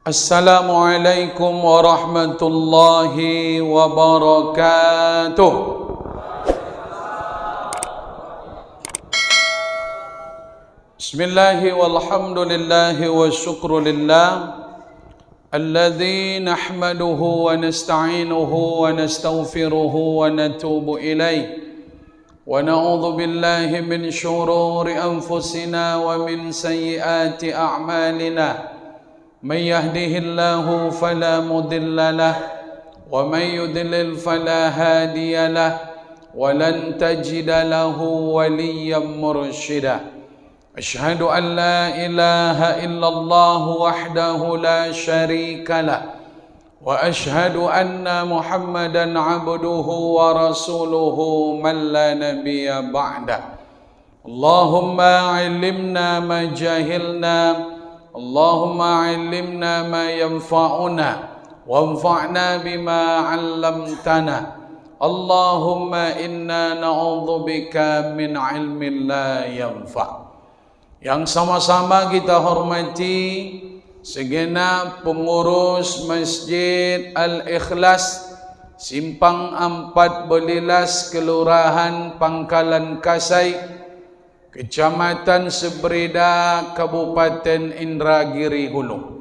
Assalamualaikum warahmatullahi wabarakatuh. Bismillahi walhamdulillahi wa syukru lillah alladzi nahmaduhu wa nasta'inuhu wa nastaghfiruhu wa natubu ilaih wa na'udzu billahi min syururi anfusina wa min sayyiati a'malina. من يهده الله فلا مضل له ومن يضلل فلا هادي له ولن تجد له وليا مرشدا أشهد أن لا إله إلا الله وحده لا شريك له وأشهد أن محمدا عبده ورسوله من لا نبي بعده اللهم علمنا ما جهلنا اللهم علمنا ما ينفعنا وانفعنا بما علمتنا اللهم إنا نعوذ بك من علم لا ينفع. Yang sama-sama kita hormati segenap pengurus Masjid Al-Ikhlas Simpang 4 Belilas, Kelurahan Pangkalan Kasai, Kecamatan Seberida, Kabupaten Indragiri Hulu.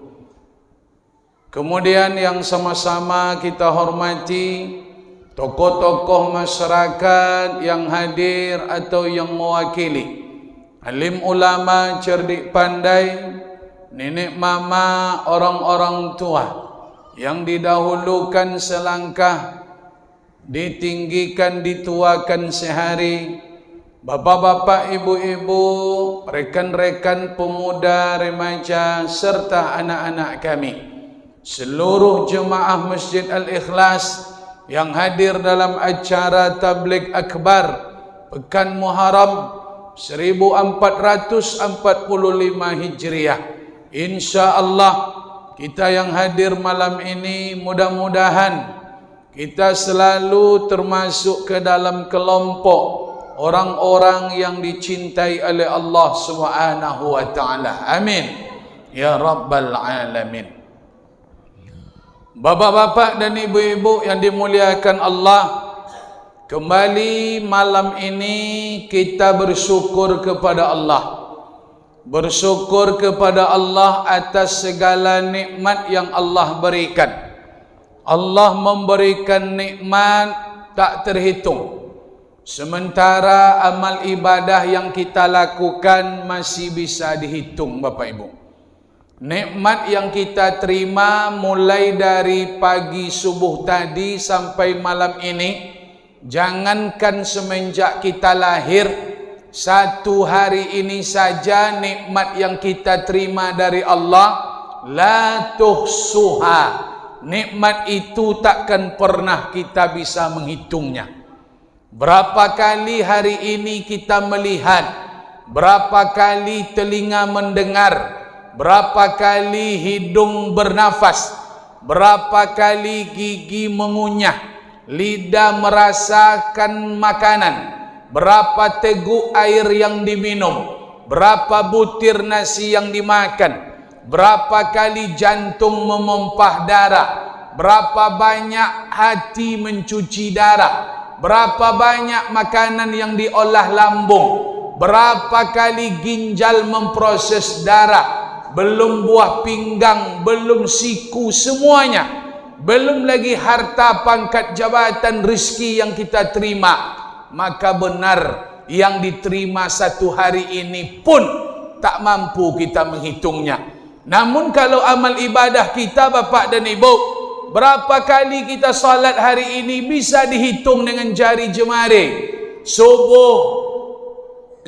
Kemudian yang sama-sama kita hormati tokoh-tokoh masyarakat yang hadir atau yang mewakili, alim ulama, cerdik pandai, nenek mama, orang-orang tua yang didahulukan selangkah, ditinggikan, dituakan sehari, bapak-bapak, ibu-ibu, rekan-rekan pemuda, remaja, serta anak-anak kami, seluruh jemaah Masjid Al-Ikhlas yang hadir dalam acara Tabligh Akbar Pekan Muharram 1445 Hijriah. InsyaAllah kita yang hadir malam ini mudah-mudahan kita selalu termasuk ke dalam kelompok orang-orang yang dicintai oleh Allah Subhanahu wa taala. Amin ya rabbal alamin. Bapak-bapak dan ibu-ibu yang dimuliakan Allah, kembali malam ini kita bersyukur kepada Allah. Bersyukur kepada Allah atas segala nikmat yang Allah berikan. Allah memberikan nikmat tak terhitung. Sementara amal ibadah yang kita lakukan masih bisa dihitung, Bapak Ibu. Nikmat yang kita terima mulai dari pagi subuh tadi sampai malam ini, jangankan semenjak kita lahir, satu hari ini saja nikmat yang kita terima dari Allah, la tuhsuha. Nikmat itu takkan pernah kita bisa menghitungnya. Berapa kali hari ini kita melihat, berapa kali telinga mendengar, berapa kali hidung bernafas, berapa kali gigi mengunyah, lidah merasakan makanan, berapa teguk air yang diminum, berapa butir nasi yang dimakan, berapa kali jantung memompah darah, berapa banyak hati mencuci darah, berapa banyak makanan yang diolah lambung, berapa kali ginjal memproses darah, belum buah pinggang, belum siku, semuanya, belum lagi harta, pangkat, jabatan, rezeki yang kita terima. Maka benar yang diterima satu hari ini pun tak mampu kita menghitungnya. Namun kalau amal ibadah kita, Bapak dan Ibu, berapa kali kita salat hari ini bisa dihitung dengan jari jemari. Subuh,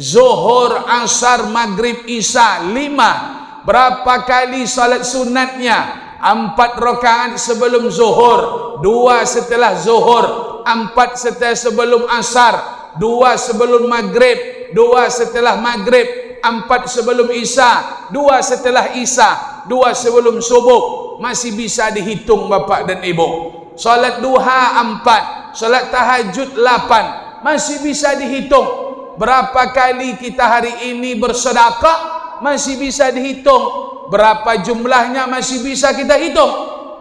Zuhur, Asar, Maghrib, Isya, 5. Berapa kali salat sunatnya? 4 rakaat sebelum Zuhur, 2 setelah Zuhur, 4 setelah sebelum Asar, 2 sebelum Maghrib, 2 setelah Maghrib, 4 sebelum Isya, 2 setelah Isya, 2 sebelum subuh. Masih bisa dihitung, Bapak dan Ibu. Salat duha 4, salat tahajud 8, masih bisa dihitung. Berapa kali kita hari ini bersedekah, masih bisa dihitung. berapa jumlahnya masih bisa kita hitung.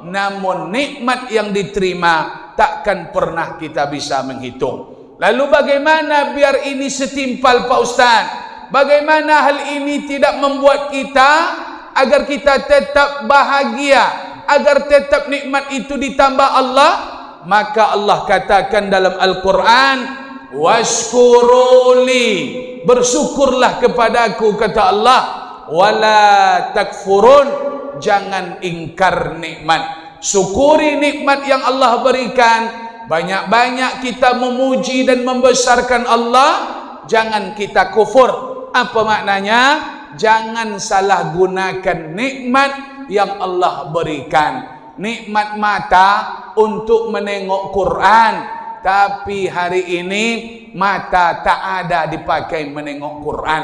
Namun nikmat yang diterima takkan pernah kita bisa menghitung. Lalu bagaimana biar ini setimpal Pak Ustaz? Bagaimana hal ini tidak membuat kita agar kita tetap bahagia, agar tetap nikmat itu ditambah Allah? Maka Allah katakan dalam Al-Quran, washkuruli, bersyukurlah kepadaku, kata Allah, wala takfurun, jangan ingkar nikmat. Syukuri nikmat yang Allah berikan. Banyak-banyak kita memuji dan membesarkan Allah. Jangan kita kufur. Apa maknanya? Jangan salah gunakan nikmat yang Allah berikan. Nikmat mata untuk menengok Quran, tapi hari ini mata tak ada dipakai menengok Quran.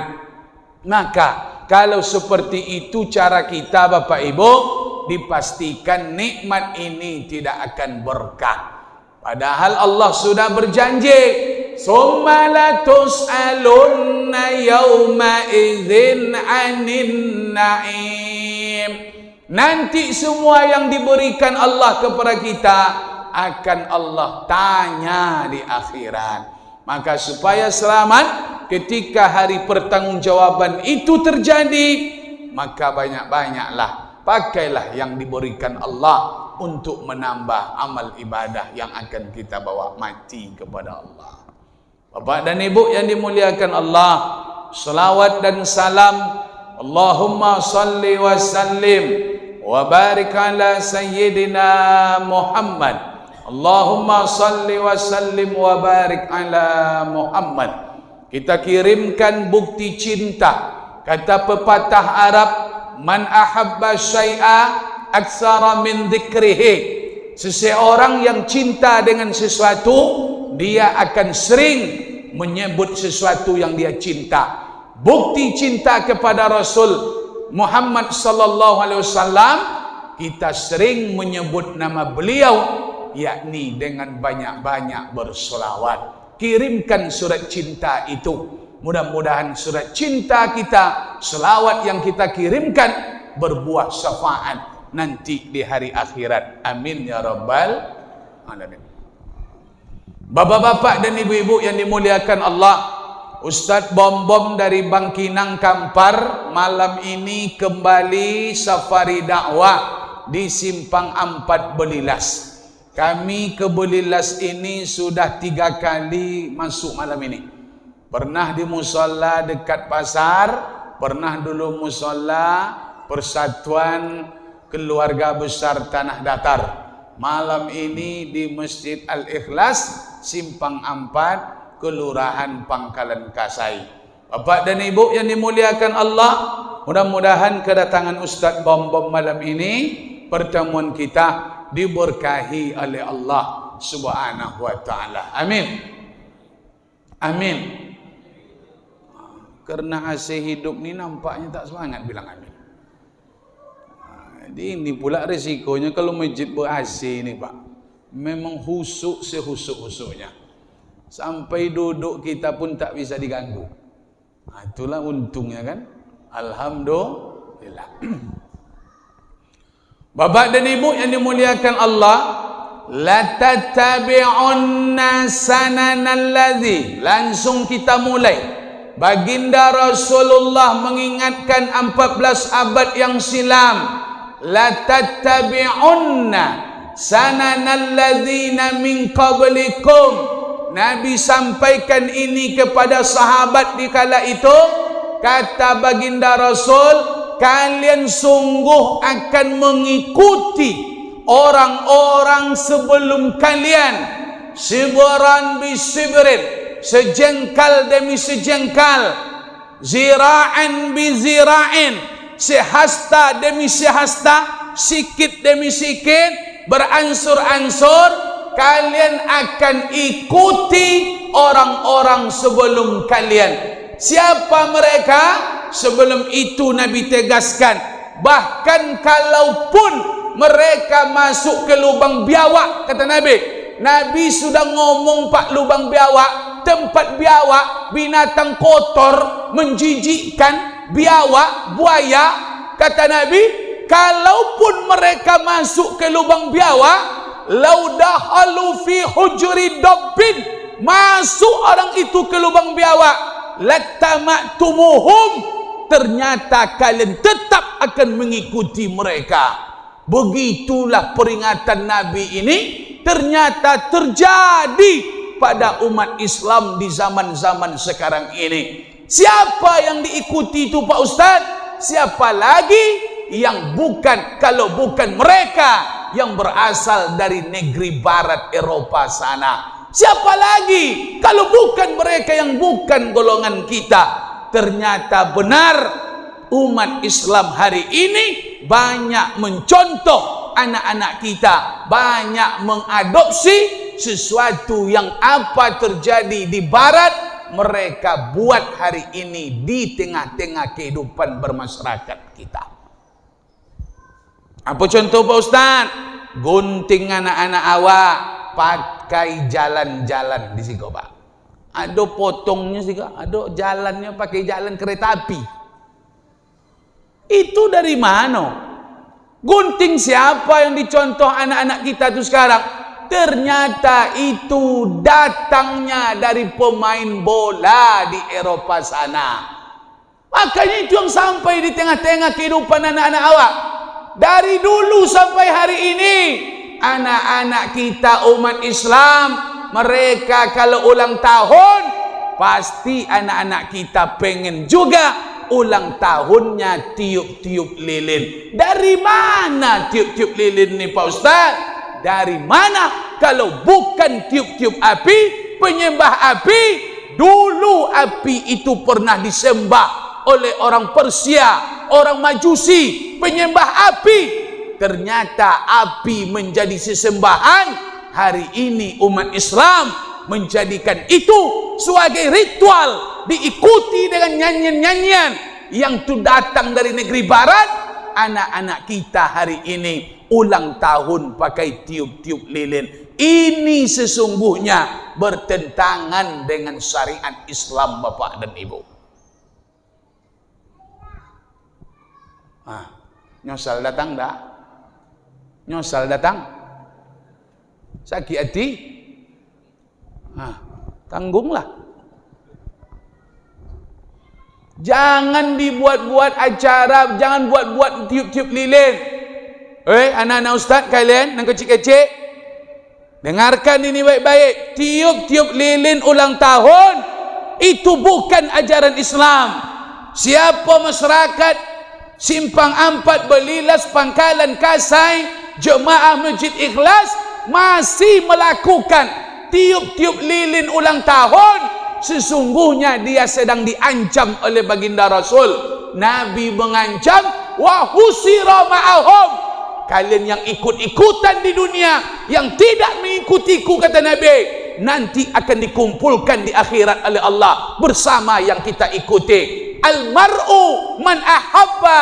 Maka kalau seperti itu cara kita Bapak Ibu, dipastikan nikmat ini tidak akan berkah. Padahal Allah sudah berjanji, summa latus'alunna yawma idzin 'anin na'im. Nanti semua yang diberikan Allah kepada kita akan Allah tanya di akhirat. Maka supaya selamat ketika hari pertanggungjawaban itu terjadi, maka banyak-banyaklah, pakailah yang diberikan Allah untuk menambah amal ibadah yang akan kita bawa mati kepada Allah. Bapak dan Ibu yang dimuliakan Allah, selawat dan salam Allahumma salli wa sallim wa barik ala sayyidina Muhammad. Allahumma salli wa sallim wa barik ala Muhammad. Kita kirimkan bukti cinta. Kata pepatah Arab, man ahabba syai'a aksara min dzikrihi. Seseorang yang cinta dengan sesuatu, dia akan sering menyebut sesuatu yang dia cinta. Bukti cinta kepada Rasul Muhammad sallallahu alaihi wasallam, kita sering menyebut nama beliau, yakni dengan banyak-banyak bersolawat. Kirimkan surat cinta itu. Mudah-mudahan surat cinta kita, selawat yang kita kirimkan berbuah syafaat nanti di hari akhirat. Amin ya rabbal alamin. Bapak-bapak dan ibu-ibu yang dimuliakan Allah, Ustaz Bom-Bom dari Bangkinang Kampar malam ini kembali safari dakwah di Simpang 4 Belilas. Kami ke Belilas ini sudah 3 kali masuk malam ini. Pernah di musola dekat pasar, pernah dulu musola Persatuan Keluarga Besar Tanah Datar. Malam ini di Masjid Al-Ikhlas, Simpang 4, Kelurahan Pangkalan Kasai. Bapak dan Ibu yang dimuliakan Allah, mudah-mudahan kedatangan Ustaz Bom-Bom malam ini, pertemuan kita diberkahi oleh Allah Subhanahu wa taala. Amin. Amin. Karena AC hidup ni nampaknya tak semangat bilang amin. Jadi ini pula resikonya kalau masjid ber-AC ni Pak. Memang husuk sehusuk-husuknya. Sampai duduk kita pun tak bisa diganggu. Itulah untungnya kan. Alhamdulillah. Bapak dan Ibu yang dimuliakan Allah, la tattabi'unna sananal ladzi. Langsung kita mulai. Baginda Rasulullah mengingatkan 14 abad yang silam, la tattabi'unna sananal ladzina min qablikum. Nabi sampaikan ini kepada sahabat di kala itu. Kata baginda Rasul, kalian sungguh akan mengikuti orang-orang sebelum kalian, sibran bi sibrin, sejengkal demi sejengkal, zira'an bi zira'in, sehasta demi sehasta, sikit demi sikit, beransur-ansur, kalian akan ikuti orang-orang sebelum kalian. Siapa mereka? Sebelum itu Nabi tegaskan, bahkan kalaupun mereka masuk ke lubang biawak, kata Nabi, Nabi sudah ngomong Pak, lubang biawak, tempat biawak, binatang kotor, menjijikkan, biawak, buaya, kata Nabi, kalaupun mereka masuk ke lubang biawak, lau dahalu fi hujri dabbin, masuk orang itu ke lubang biawak, latamatumuhum, ternyata kalian tetap akan mengikuti mereka. Begitulah peringatan Nabi ini ternyata terjadi pada umat Islam di zaman-zaman sekarang ini. Siapa yang diikuti itu Pak Ustaz? Siapa lagi yang bukan, kalau bukan mereka yang berasal dari negeri barat Eropa sana? Siapa lagi kalau bukan mereka yang bukan golongan kita? Ternyata benar, umat Islam hari ini banyak mencontoh anak-anak kita, banyak mengadopsi sesuatu yang apa terjadi di barat, mereka buat hari ini di tengah-tengah kehidupan bermasyarakat kita. Apa contoh Pak Ustaz? Gunting anak-anak awak pakai jalan-jalan di situ Pak. Ada potongnya sih, ada jalannya pakai jalan kereta api. Itu dari mana? Gunting siapa yang dicontoh anak-anak kita itu sekarang? Ternyata itu datangnya dari pemain bola di Eropa sana. Makanya itu yang sampai di tengah-tengah kehidupan anak-anak awak. Dari dulu sampai hari ini, anak-anak kita umat Islam, mereka kalau ulang tahun, pasti anak-anak kita pengen juga ulang tahunnya tiup-tiup lilin. Dari mana tiup-tiup lilin nih Pak Ustaz? Dari mana kalau bukan tiup-tiup api, penyembah api? Dulu api itu pernah disembah oleh orang Persia, orang Majusi, penyembah api. Ternyata api menjadi sesembahan. Hari ini umat Islam menjadikan itu sebagai ritual, diikuti dengan nyanyian-nyanyian yang tu datang dari negeri barat. Anak-anak kita hari ini ulang tahun pakai tiup-tiup lilin. Ini sesungguhnya bertentangan dengan syariat Islam Bapak dan Ibu. Nyosal datang tak? Nyosal datang? Sakit hati? Tanggunglah. Jangan dibuat-buat acara, jangan buat-buat tiup-tiup lilin. Anak-anak ustaz kalian yang kecil-kecil, dengarkan ini baik-baik. Tiup-tiup lilin ulang tahun itu bukan ajaran Islam. Siapa masyarakat Simpang 4 Belilas Pangkalan Kasai, Jemaah Masjid Ikhlas masih melakukan tiup-tiup lilin ulang tahun, sesungguhnya dia sedang diancam oleh baginda Rasul. Nabi mengancam, wa husira ma'ahum, kalian yang ikut-ikutan di dunia, yang tidak mengikutiku, kata Nabi, nanti akan dikumpulkan di akhirat oleh Allah bersama yang kita ikuti. Almar'u man ahabba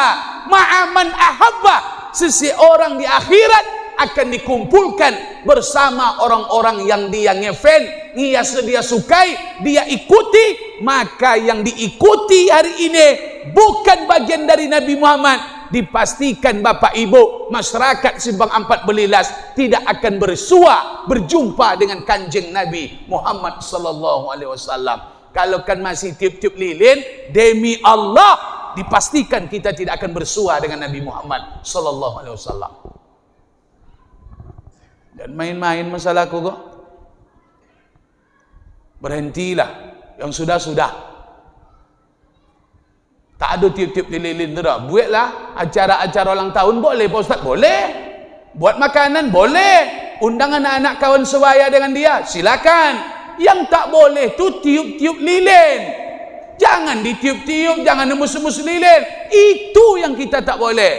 ma'a man ahabba, seseorang di akhirat akan dikumpulkan bersama orang-orang yang dia ngefan, dia sukai, dia ikuti. Maka yang diikuti hari ini bukan bagian dari Nabi Muhammad. Dipastikan Bapak Ibu, masyarakat Simpang 4 Belilas tidak akan bersua berjumpa dengan kanjeng Nabi Muhammad sallallahu alaihi wasallam. Kalau kan masih tiup-tiup lilin, demi Allah dipastikan kita tidak akan bersua dengan Nabi Muhammad sallallahu alaihi wasallam. Dan main-main masalahku kok. Berhentilah yang sudah-sudah. Tak ada tiup-tiup lilin tu dah. Buatlah acara-acara ulang tahun boleh Pak Ustaz? Boleh. Buat makanan boleh. Undang anak-anak kawan sebaya dengan dia, silakan. Yang tak boleh tu tiup-tiup lilin. Jangan ditiup-tiup, jangan nembus-nembus lilin. Itu yang kita tak boleh.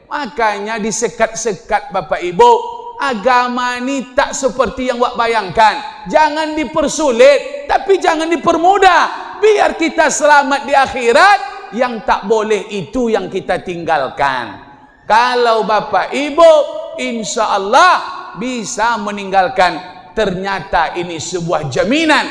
Makanya disekat-sekat Bapak Ibu. Agama ni tak seperti yang awak bayangkan. Jangan dipersulit, tapi jangan dipermudah. Biar kita selamat di akhirat. Yang tak boleh itu yang kita tinggalkan. Kalau Bapak Ibu insya Allah bisa meninggalkan, ternyata ini sebuah jaminan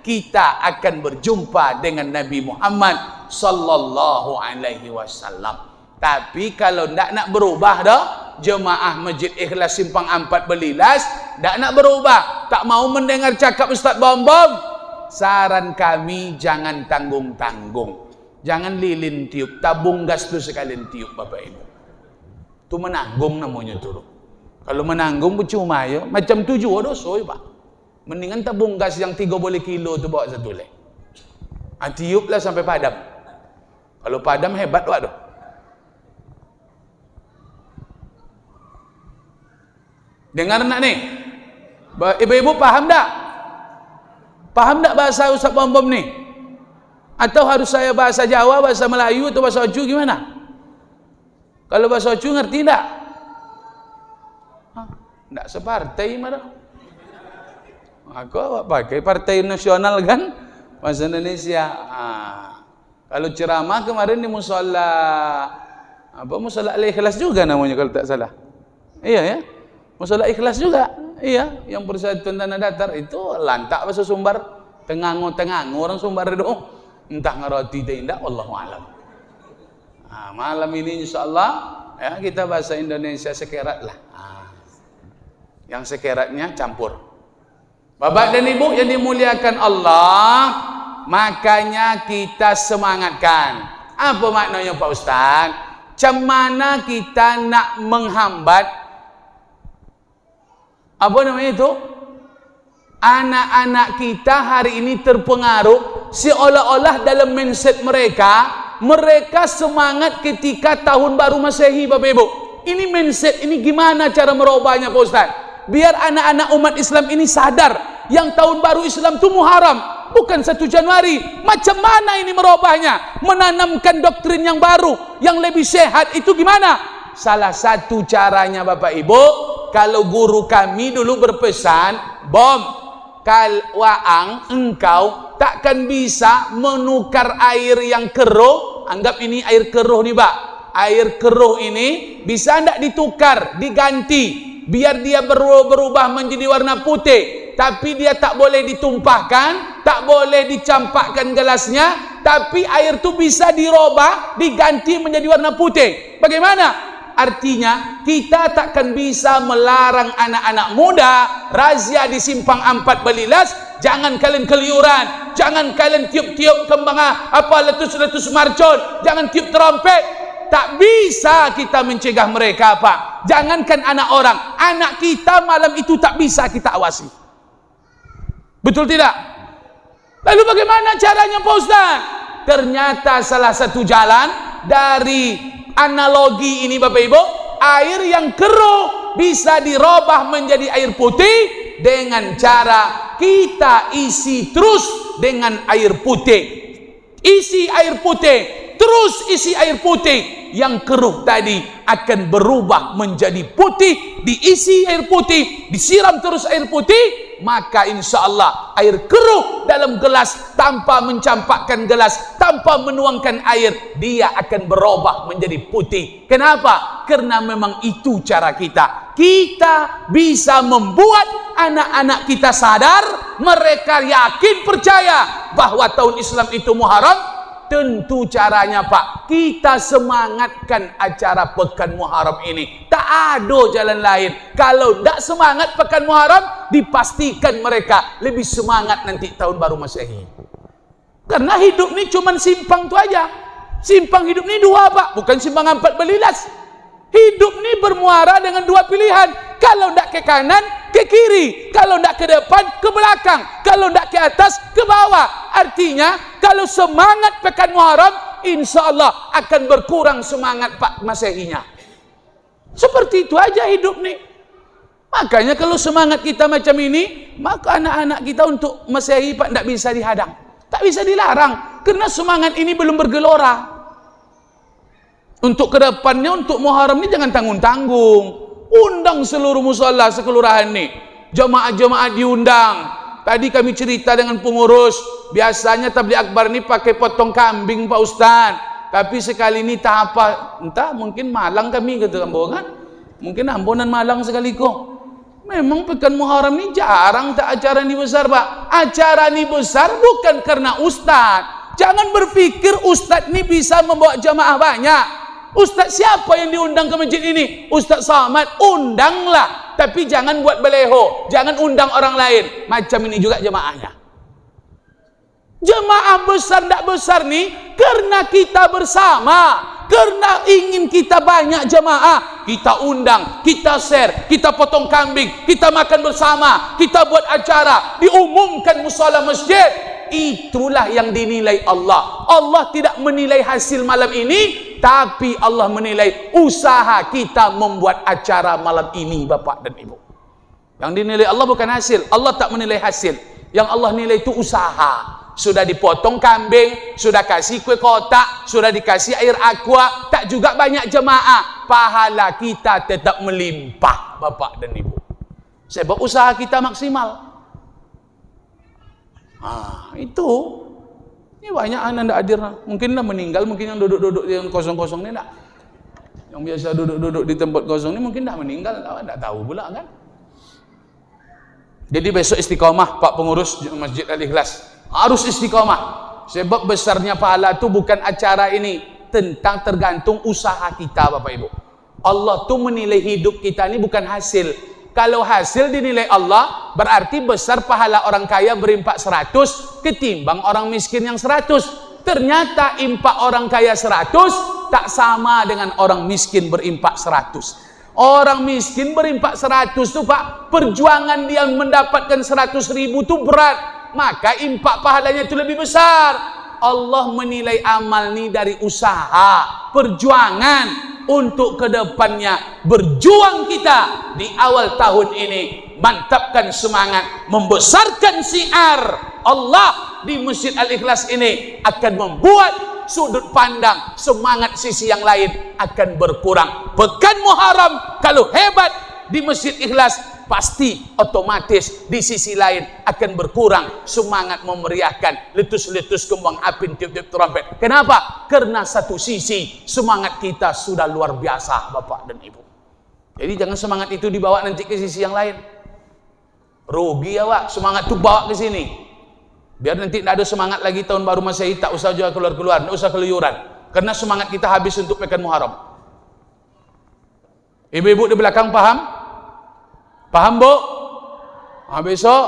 kita akan berjumpa dengan Nabi Muhammad sallallahu alaihi wasallam. Tapi kalau ndak nak berubah dah, jemaah Masjid Ikhlas Simpang 4 Belilas ndak nak berubah, tak mau mendengar cakap Ustaz Bom-Bom, saran kami jangan tanggung-tanggung, jangan lilin tiup, tabung gas tu sekalian tiup Bapak Ibu. Tu menanggung namanya tu. Kalau menanggung percuma ya, macam tu juga dosa ya Pak. Mendingan tabung gas yang 30 kilo tu bawa satu lek. Tiuplah sampai padam. Kalau padam hebat Pak tu. Dengar nak ni? Ibu-ibu paham tak? Paham tak bahasa Ustaz Bom-Bom ni? Atau harus saya bahasa Jawa, bahasa Melayu atau bahasa Ocu gimana? Kalau bahasa Ocu ngerti tak? Ndak separtai mana? Aku pakai partai nasional kan? Bahasa Indonesia. Kalau ceramah kemarin di musola musola Al-Ikhlas juga namanya kalau tak salah. Iya ya. Musola Ikhlas juga, iya, yang Persatuan Tanah Datar itu lantak bahasa Sumbar, tengango orang Sumbar itu, entah ngerti tidak, wallahu alam. Malam ini insyaallah ya kita bahasa Indonesia sekerat lah, yang sekeratnya campur. Bapak dan Ibu yang dimuliakan Allah, makanya kita semangatkan. Apa maknanya Pak Ustaz? Macam mana kita nak menghambat apa namanya itu? Anak-anak kita hari ini terpengaruh seolah-olah dalam mindset mereka semangat ketika tahun baru Masehi Bapak Ibu. Ini mindset, ini gimana cara merubahnya Pak Ustaz? Biar anak-anak umat Islam ini sadar yang tahun baru Islam itu Muharram, bukan 1 Januari. Macam mana ini merubahnya? Menanamkan doktrin yang baru, yang lebih sehat itu gimana? Salah satu caranya Bapak Ibu, kalau guru kami dulu berpesan, Bom, Waang, engkau takkan bisa menukar air yang keruh. Anggap ini air keruh nih Pak. Air keruh ini bisa tidak ditukar, diganti, biar dia berubah menjadi warna putih. Tapi dia tak boleh ditumpahkan, tak boleh dicampakkan gelasnya, tapi air itu bisa dirubah, diganti menjadi warna putih. Bagaimana? Artinya kita takkan bisa melarang anak-anak muda razia di Simpang 4 Belilas. Jangan kalian keliuran, jangan kalian tiup-tiup kembang letus-letus marcon, jangan tiup trompet. Tak bisa kita mencegah mereka Pak. Jangankan anak orang, anak kita malam itu tak bisa kita awasi. Betul tidak? Lalu bagaimana caranya Pak Ustaz? Ternyata salah satu jalan dari analogi ini Bapak Ibu, air yang keruh bisa dirubah menjadi air putih dengan cara kita isi terus dengan air putih. Isi air putih, terus isi air putih. Yang keruh tadi akan berubah menjadi putih, diisi air putih, disiram terus air putih, maka insya Allah air keruh dalam gelas tanpa mencampakkan gelas, tanpa menuangkan air, dia akan berubah menjadi putih. Kenapa? Karena memang itu cara kita. Kita bisa membuat anak-anak kita sadar, mereka yakin percaya bahwa tahun Islam itu Muharram. Tentu caranya Pak, kita semangatkan acara Pekan Muharram ini. Tak ada jalan lain. Kalau tak semangat Pekan Muharram, dipastikan mereka lebih semangat nanti tahun baru Masehi. Karena hidup ni cuma simpang tu aja. Simpang hidup ni dua Pak, bukan Simpang 4 Belilas. Hidup ni bermuara dengan dua pilihan. Kalau tak ke kanan, ke kiri. Kalau tak ke depan, ke belakang. Kalau tak ke atas, ke bawah. Artinya, kalau semangat Pekan Muharram, insya Allah akan berkurang semangat Pak Masehinya. Seperti itu aja hidup ni. Makanya kalau semangat kita macam ini, maka anak-anak kita untuk Masehi Pak tidak bisa dihadang. Tak bisa dilarang. Karena semangat ini belum bergelora. Untuk kedepannya, untuk Muharram ni jangan tanggung-tanggung. Undang seluruh musola sekelurahan ni. Jemaah-jemaah diundang. Tadi kami cerita dengan pengurus. Biasanya tabligh akbar ni pakai potong kambing Pak Ustaz. Tapi sekali ni tak apa. Entah mungkin Malang kami kata Ambo kan. Mungkin Ambonan Malang sekali kok. Memang Pekan Muharram ni jarang tak acara ni besar Pak. Acara ni besar bukan karena Ustaz. Jangan berpikir Ustaz ni bisa membawa jemaah banyak. Ustaz siapa yang diundang ke masjid ini? Ustaz Samad. Undanglah, tapi jangan buat beleho, jangan undang orang lain. Macam ini juga jemaahnya. Jemaah besar tak besar nih karena kita bersama, karena ingin kita banyak jemaah, kita undang, kita share, kita potong kambing, kita makan bersama, kita buat acara, diumumkan musala masjid. Itulah yang dinilai Allah. Allah tidak menilai hasil malam ini, tapi Allah menilai usaha kita membuat acara malam ini, Bapak dan Ibu. Yang dinilai Allah bukan hasil. Allah tak menilai hasil. Yang Allah nilai itu usaha. Sudah dipotong kambing, sudah kasih kue kotak, sudah dikasih air aqua, tak juga banyak jemaah, pahala kita tetap melimpah, Bapak dan Ibu. Sebab usaha kita maksimal. Itu. Ini banyak anak tidak hadir. Mungkin dah meninggal, mungkin yang duduk-duduk yang kosong-kosong ni tak. Yang biasa duduk-duduk di tempat kosong ni mungkin dah meninggal, tak tahu pula kan. Jadi besok istiqamah Pak Pengurus Masjid Al-Ikhlas. Harus istiqamah. Sebab besarnya pahala itu bukan acara ini, tentang tergantung usaha kita, Bapak Ibu. Allah tuh menilai hidup kita ini bukan hasil. Kalau hasil dinilai Allah, berarti besar pahala orang kaya berimpak 100 ketimbang orang miskin yang 100. Ternyata impak orang kaya 100 tak sama dengan orang miskin berimpak 100. Orang miskin berimpak 100 itu Pak, perjuangan dia mendapatkan 100.000 itu berat, maka impak pahalanya itu lebih besar. Allah menilai amal ini dari usaha, perjuangan untuk kedepannya. Berjuang kita di awal tahun ini, mantapkan semangat, membesarkan syiar Allah di Masjid Al-Ikhlas ini akan membuat sudut pandang, semangat sisi yang lain akan berkurang. Pekan Muharram kalau hebat di Masjid Ikhlas, pasti otomatis di sisi lain akan berkurang semangat memeriahkan, letus-letus kembang api, tiup-tiup trompet. Kenapa? Karena satu sisi semangat kita sudah luar biasa, Bapak dan Ibu. Jadi jangan semangat itu dibawa nanti ke sisi yang lain. Rugi awak, semangat itu bawa ke sini. Biar nanti tidak ada semangat lagi tahun baru Masehi, tak usah juga keluar-keluar, tak usah keluyuran. Karena semangat kita habis untuk pekan Muharram. Ibu-ibu di belakang paham? Paham, Bu? Besok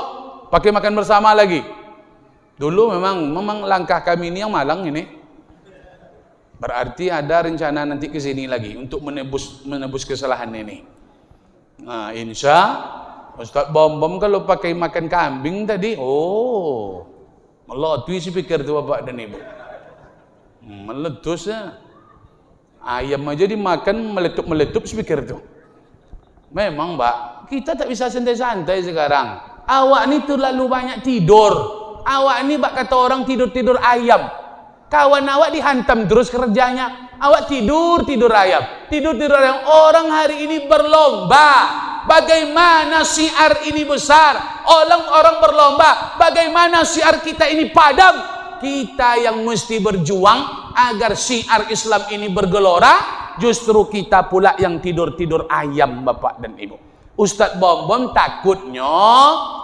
pakai makan bersama lagi. Dulu memang langkah kami ini yang malang ini. Berarti ada rencana nanti ke sini lagi untuk menebus kesalahan ini. Nah, insya Ustaz Bom kalau pakai makan kambing tadi, meletui si pikir tu Bapak dan Ibu. Meletus ya. Ayam aja dimakan meletup si pikir tu. Memang Mbak, kita tak bisa santai-santai sekarang. Awak ni terlalu banyak tidur. Awak ni bak kata orang tidur-tidur ayam. Kawan awak dihantam terus kerjanya. Awak tidur ayam. Tidur ayam. Orang hari ini berlomba. Bagaimana syiar ini besar. Orang berlomba. Bagaimana syiar kita ini padam. Kita yang mesti berjuang agar syiar Islam ini bergelora. Justru kita pula yang tidur-tidur ayam, Bapak dan Ibu. Ustaz Bom takutnya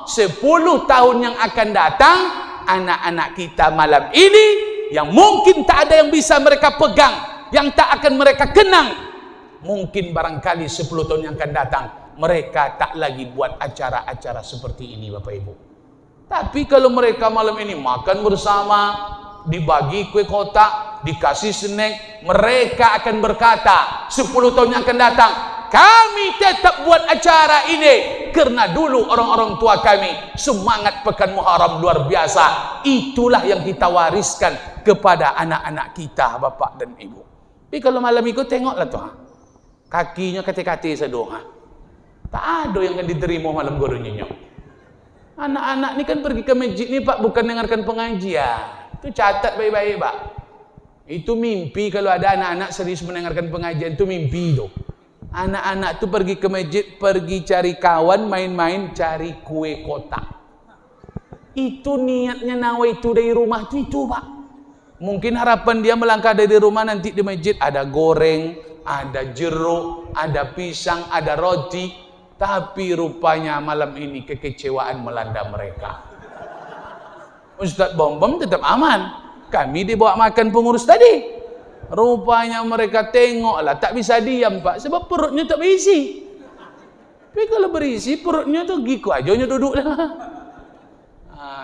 10 tahun yang akan datang, anak-anak kita malam ini yang mungkin tak ada yang bisa mereka pegang, yang tak akan mereka kenang, mungkin barangkali 10 tahun yang akan datang mereka tak lagi buat acara-acara seperti ini, Bapak Ibu. Tapi kalau mereka malam ini makan bersama, dibagi kue kotak, dikasih snack, mereka akan berkata 10 tahun yang akan datang, kami tetap buat acara ini karena dulu orang-orang tua kami semangat pekan Muharram luar biasa. Itulah yang kita wariskan kepada anak-anak kita, Bapak dan Ibu. Tapi kalau malam itu tengoklah tuh, kakinya kate-kate sedoa. Tak ada yang akan diterima malam goronyo. Anak-anak ni kan pergi ke masjid ni Pak, bukan dengarkan pengajian. Itu catat baik-baik Pak. Itu mimpi kalau ada anak-anak serius mendengarkan pengajian, itu mimpi itu. Anak-anak itu pergi ke masjid, pergi cari kawan, main-main, cari kue kotak. Itu niatnya nawaitu dari rumah itu Pak. Mungkin harapan dia melangkah dari rumah nanti di masjid ada goreng, ada jeruk, ada pisang, ada roti. Tapi rupanya malam ini kekecewaan melanda mereka. Ustaz Bom tetap aman. Kami dibawa makan pengurus tadi. Rupanya mereka tengoklah, tak bisa diam Pak, sebab perutnya tak berisi. Tapi kalau berisi, perutnya tuh giku aja duduklah.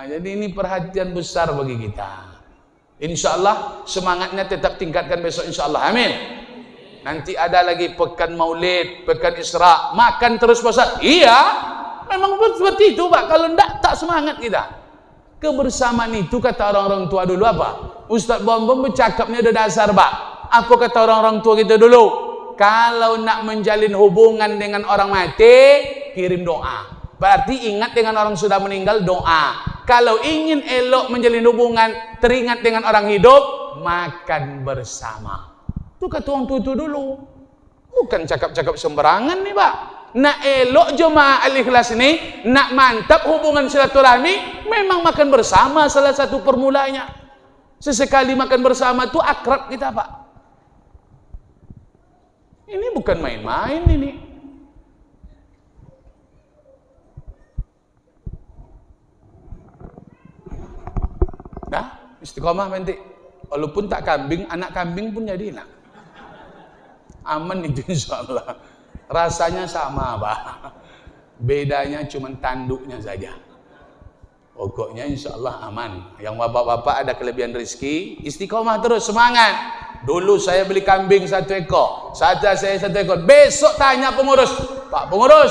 Jadi ini perhatian besar bagi kita. InsyaAllah semangatnya tetap tingkatkan besok insyaAllah. Amin. Nanti ada lagi pekan maulid, pekan Isra, makan terus puasa. Iya, memang seperti itu Pak. Kalau enggak, tak semangat kita. Kebersamaan itu kata orang-orang tua dulu apa? Ustaz Bom bercakapnya ada dasar Pak. Apa kata orang-orang tua kita dulu? Kalau nak menjalin hubungan dengan orang mati, kirim doa. Berarti ingat dengan orang sudah meninggal, doa. Kalau ingin elok menjalin hubungan, teringat dengan orang hidup, makan bersama. Itu kata orang tua itu dulu. Bukan cakap-cakap sembarangan nih Pak. Nak elok jemaah al-ikhlas ini, nak mantap hubungan silaturahmi, memang makan bersama salah satu permulanya. Sesekali makan bersama itu akrab kita Pak. Ini bukan main-main ini. Dah, istiqomah nanti. Walaupun tak kambing, anak kambing pun jadi nak. Aman itu insyaAllah. Rasanya sama Pak. Bedanya cuma tanduknya saja. Pokoknya insyaAllah aman. Yang bapak-bapak ada kelebihan rezeki, istiqomah terus, semangat. Dulu saya beli kambing 1 ekor, saja saya 1 ekor. Besok tanya pengurus, Pak pengurus,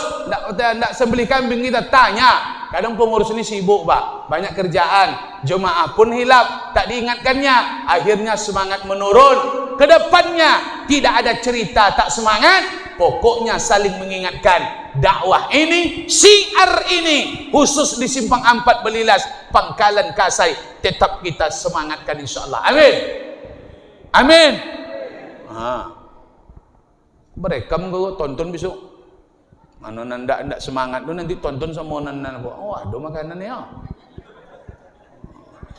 nak sembelih kambing kita, tanya. Kadang pengurus ini sibuk Pak, banyak kerjaan, jemaah pun hilap, tak diingatkannya, akhirnya semangat menurun. Kedepannya tidak ada cerita tak semangat, pokoknya saling mengingatkan. Dakwah ini, syiar ini, khusus di Simpang 4 Belilas, Pangkalan Kasai, tetap kita semangatkan insyaAllah. Amin. Amin. Berekam gue tonton besok. Mana ndak semangat tu nanti tonton sama nana. Oh ada makanan ya.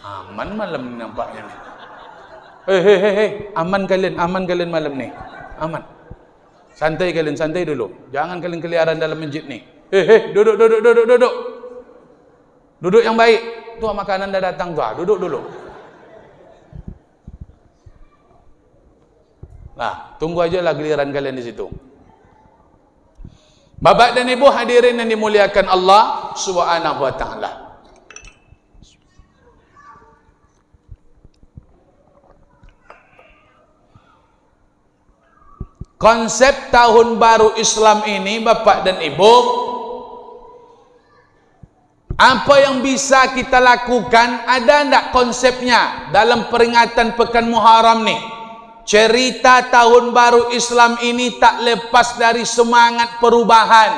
Aman malam nampaknya. Hei, aman kalian malam ni. Aman. Santai kalian, santai dulu. Jangan kalian keliaran dalam masjid ni. Duduk. Duduk yang baik. Tu makanan dah datang tu. Duduk dulu. Nah, tunggu aja lah giliran kalian di situ. Bapak dan Ibu hadirin yang dimuliakan Allah Subhanahu wa taala. Konsep tahun baru Islam ini Bapak dan Ibu, apa yang bisa kita lakukan? Ada enggak konsepnya dalam peringatan pekan Muharram nih? Cerita tahun baru Islam ini tak lepas dari semangat perubahan,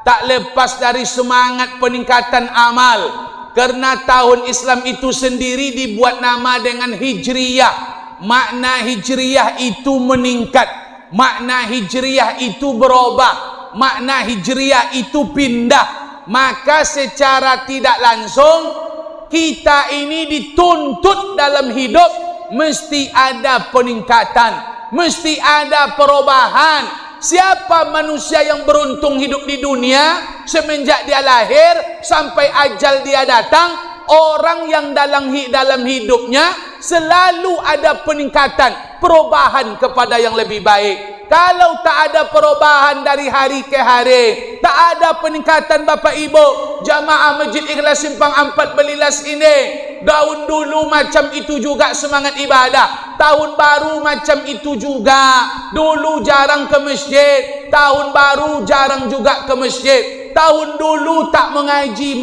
tak lepas dari semangat peningkatan amal. Karena tahun Islam itu sendiri dibuat nama dengan Hijriyah. Makna Hijriyah itu meningkat, makna Hijriyah itu berubah, makna Hijriyah itu pindah. Maka secara tidak langsung kita ini dituntut dalam hidup mesti ada peningkatan, mesti ada perubahan. Siapa manusia yang beruntung hidup di dunia semenjak dia lahir sampai ajal dia datang? Orang yang dalam hidupnya selalu ada peningkatan, perubahan kepada yang lebih baik. Kalau tak ada perubahan dari hari ke hari, tak ada peningkatan Bapak Ibu, jamaah Masjid Ikhlas Simpang 4 Belilas ini, daun dulu macam itu juga semangat ibadah, tahun baru macam itu juga. Dulu jarang ke masjid, tahun baru jarang juga ke masjid. Tahun dulu tak mengaji,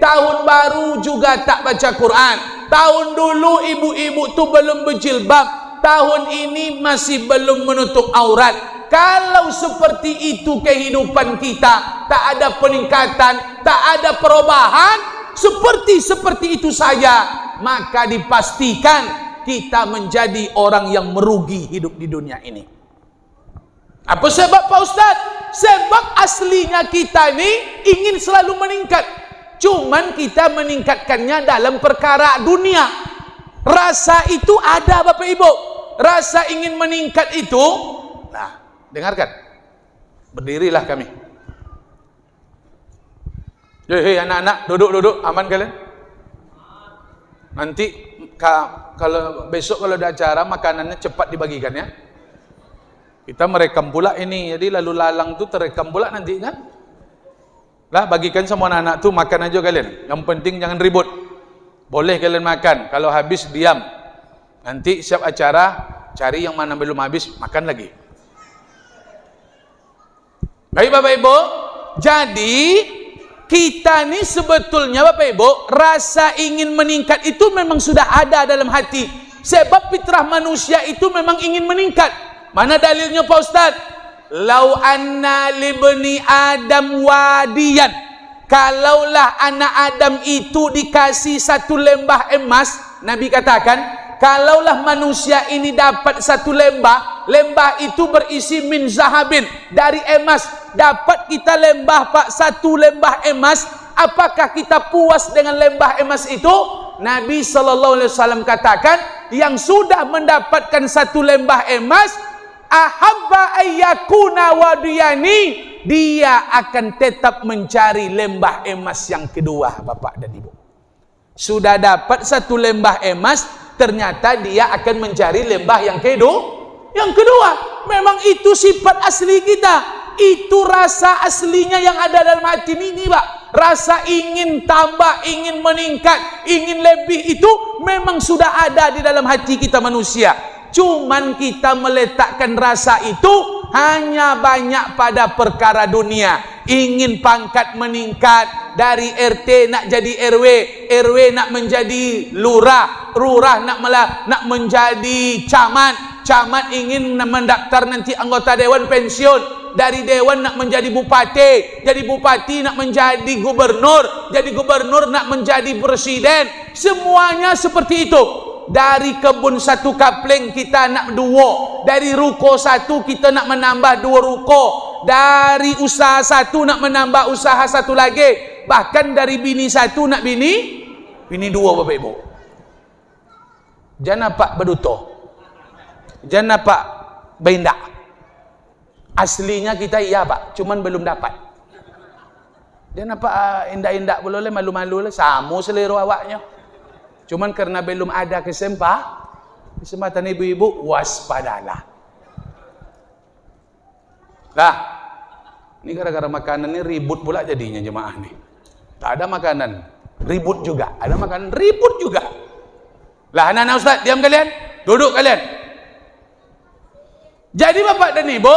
tahun baru juga tak baca Quran. Tahun dulu ibu-ibu tu belum berjilbab, tahun ini masih belum menutup aurat. Kalau seperti itu kehidupan kita, tak ada peningkatan, tak ada perubahan, seperti itu saja, maka dipastikan kita menjadi orang yang merugi hidup di dunia ini. Apa sebab Pak Ustaz? Sebab aslinya kita ini ingin selalu meningkat, cuman kita meningkatkannya dalam perkara dunia. Rasa itu ada Bapak Ibu, rasa ingin meningkat itu. Nah, dengarkan, berdirilah kami. Hei anak-anak, duduk, aman kalian? Nanti kalau besok kalau ada acara makanannya cepat dibagikan ya. Kita merekam pula ini, jadi lalu lalang tu terekam pula nanti kan. Lah bagikan semua anak-anak tu makan aja kalian. Yang penting jangan ribut. Boleh kalian makan, kalau habis diam. Nanti siap acara cari yang mana belum habis makan lagi. Baik Bapak Ibu, jadi kita ni sebetulnya Bapak Ibu, rasa ingin meningkat itu memang sudah ada dalam hati. Sebab fitrah manusia itu memang ingin meningkat. Mana dalilnya Pak Ustaz? Lau anna libni Adam wadiyan. Kalaulah anak Adam itu dikasih satu lembah emas, Nabi katakan, kalaulah manusia ini dapat satu lembah, lembah itu berisi min zahabin, dari emas. Dapat kita lembah Pak, satu lembah emas, apakah kita puas dengan lembah emas itu? Nabi SAW katakan, yang sudah mendapatkan satu lembah emas, ahabba ayyakuna wadiyani, dia akan tetap mencari lembah emas yang kedua. Bapak dan Ibu, sudah dapat satu lembah emas, ternyata dia akan mencari lembah yang kedua. Memang itu sifat asli kita, itu rasa aslinya yang ada dalam hati ini Pak. Rasa ingin tambah, ingin meningkat, ingin lebih, itu memang sudah ada di dalam hati kita manusia. Cuman kita meletakkan rasa itu hanya banyak pada perkara dunia. Ingin pangkat meningkat, dari RT nak jadi RW, RW nak menjadi lurah, lurah nak menjadi camat, camat ingin mendaftar nanti anggota dewan pensiun, dari dewan nak menjadi bupati, jadi bupati nak menjadi gubernur, jadi gubernur nak menjadi presiden. Semuanya seperti itu. Dari kebun satu kapling kita nak dua, dari ruko satu kita nak menambah dua ruko, dari usaha satu nak menambah usaha satu lagi, bahkan dari bini satu nak bini dua Bapak Ibu. Jangan Pak beduto, jangan Pak benda. Aslinya kita iya Pak, cuman belum dapat. Jangan Pak indah-indah boleh malu-malu lah, sama selera awaknya. Cuman karena belum ada kesempatan ibu-ibu, waspadalah. Lah, ini gara-gara makanan ini ribut pula jadinya jemaah nih. Tak ada makanan, ribut juga. Ada makanan, ribut juga. Lah anak-anak Ustaz, diam kalian, duduk kalian. Jadi Bapak dan Ibu,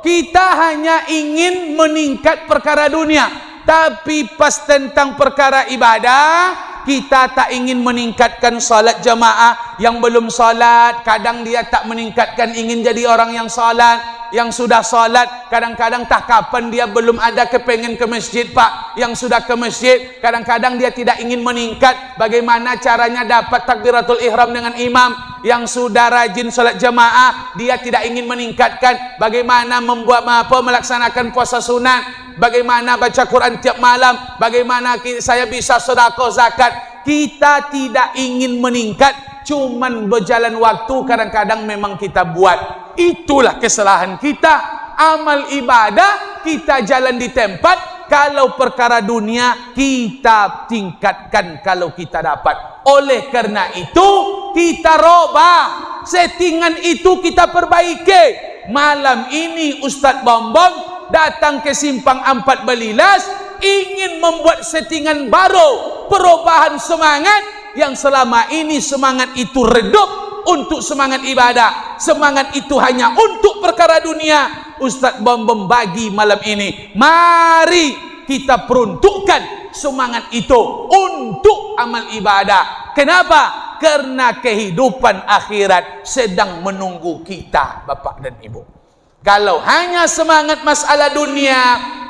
kita hanya ingin meningkat perkara dunia, tapi pas tentang perkara ibadah, kita tak ingin meningkatkan salat jamaah. Yang belum salat, kadang dia tak meningkatkan, ingin jadi orang yang salat. Yang sudah salat, kadang-kadang tak kapan dia belum ada kepengen ke masjid Pak. Yang sudah ke masjid, kadang-kadang dia tidak ingin meningkat. Bagaimana caranya dapat takbiratul ihram dengan imam. Yang sudah rajin salat jamaah, dia tidak ingin meningkatkan. Bagaimana melaksanakan puasa sunat, bagaimana baca Quran tiap malam, bagaimana saya bisa sedekah zakat. Kita tidak ingin meningkat, cuman berjalan waktu kadang-kadang memang kita buat. Itulah kesalahan kita. Amal ibadah kita jalan di tempat, kalau perkara dunia kita tingkatkan kalau kita dapat. Oleh karena itu kita robah, settingan itu kita perbaiki. Malam ini Ustaz Bombong datang ke Simpang 4 Belilas, ingin membuat settingan baru, perubahan semangat. Yang selama ini semangat itu redup untuk semangat ibadah, semangat itu hanya untuk perkara dunia. Ustaz Bombong bagi malam ini, mari kita peruntukkan semangat itu untuk amal ibadah. Kenapa? Karena kehidupan akhirat sedang menunggu kita Bapak dan Ibu. Kalau hanya semangat masalah dunia,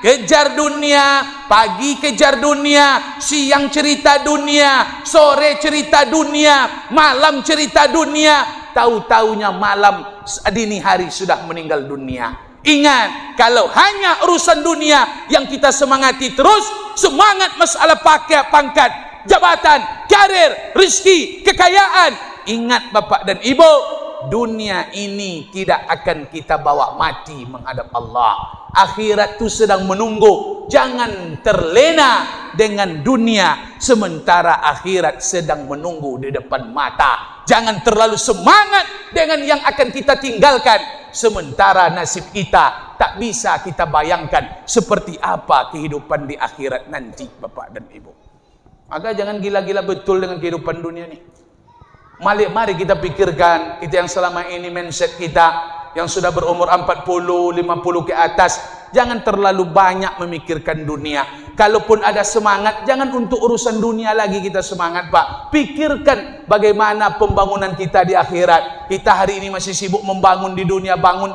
kejar dunia, pagi kejar dunia, siang cerita dunia, sore cerita dunia, malam cerita dunia, tahu-taunya malam dini hari sudah meninggal dunia. Ingat, kalau hanya urusan dunia yang kita semangati terus, semangat masalah pangkat, jabatan, karir, rezeki, kekayaan, ingat Bapak dan Ibu, dunia ini tidak akan kita bawa mati menghadap Allah. Akhirat itu sedang menunggu. Jangan terlena dengan dunia sementara akhirat sedang menunggu di depan mata. Jangan terlalu semangat dengan yang akan kita tinggalkan sementara nasib kita tak bisa kita bayangkan seperti apa kehidupan di akhirat nanti, Bapak dan Ibu. Maka jangan gila-gila betul dengan kehidupan dunia ini. Mari kita pikirkan, kita yang selama ini mindset kita yang sudah berumur 40, 50 ke atas, jangan terlalu banyak memikirkan dunia. Kalaupun ada semangat, jangan untuk urusan dunia lagi kita semangat, Pak. Pikirkan bagaimana pembangunan kita di akhirat. Kita hari ini masih sibuk membangun di dunia, bangun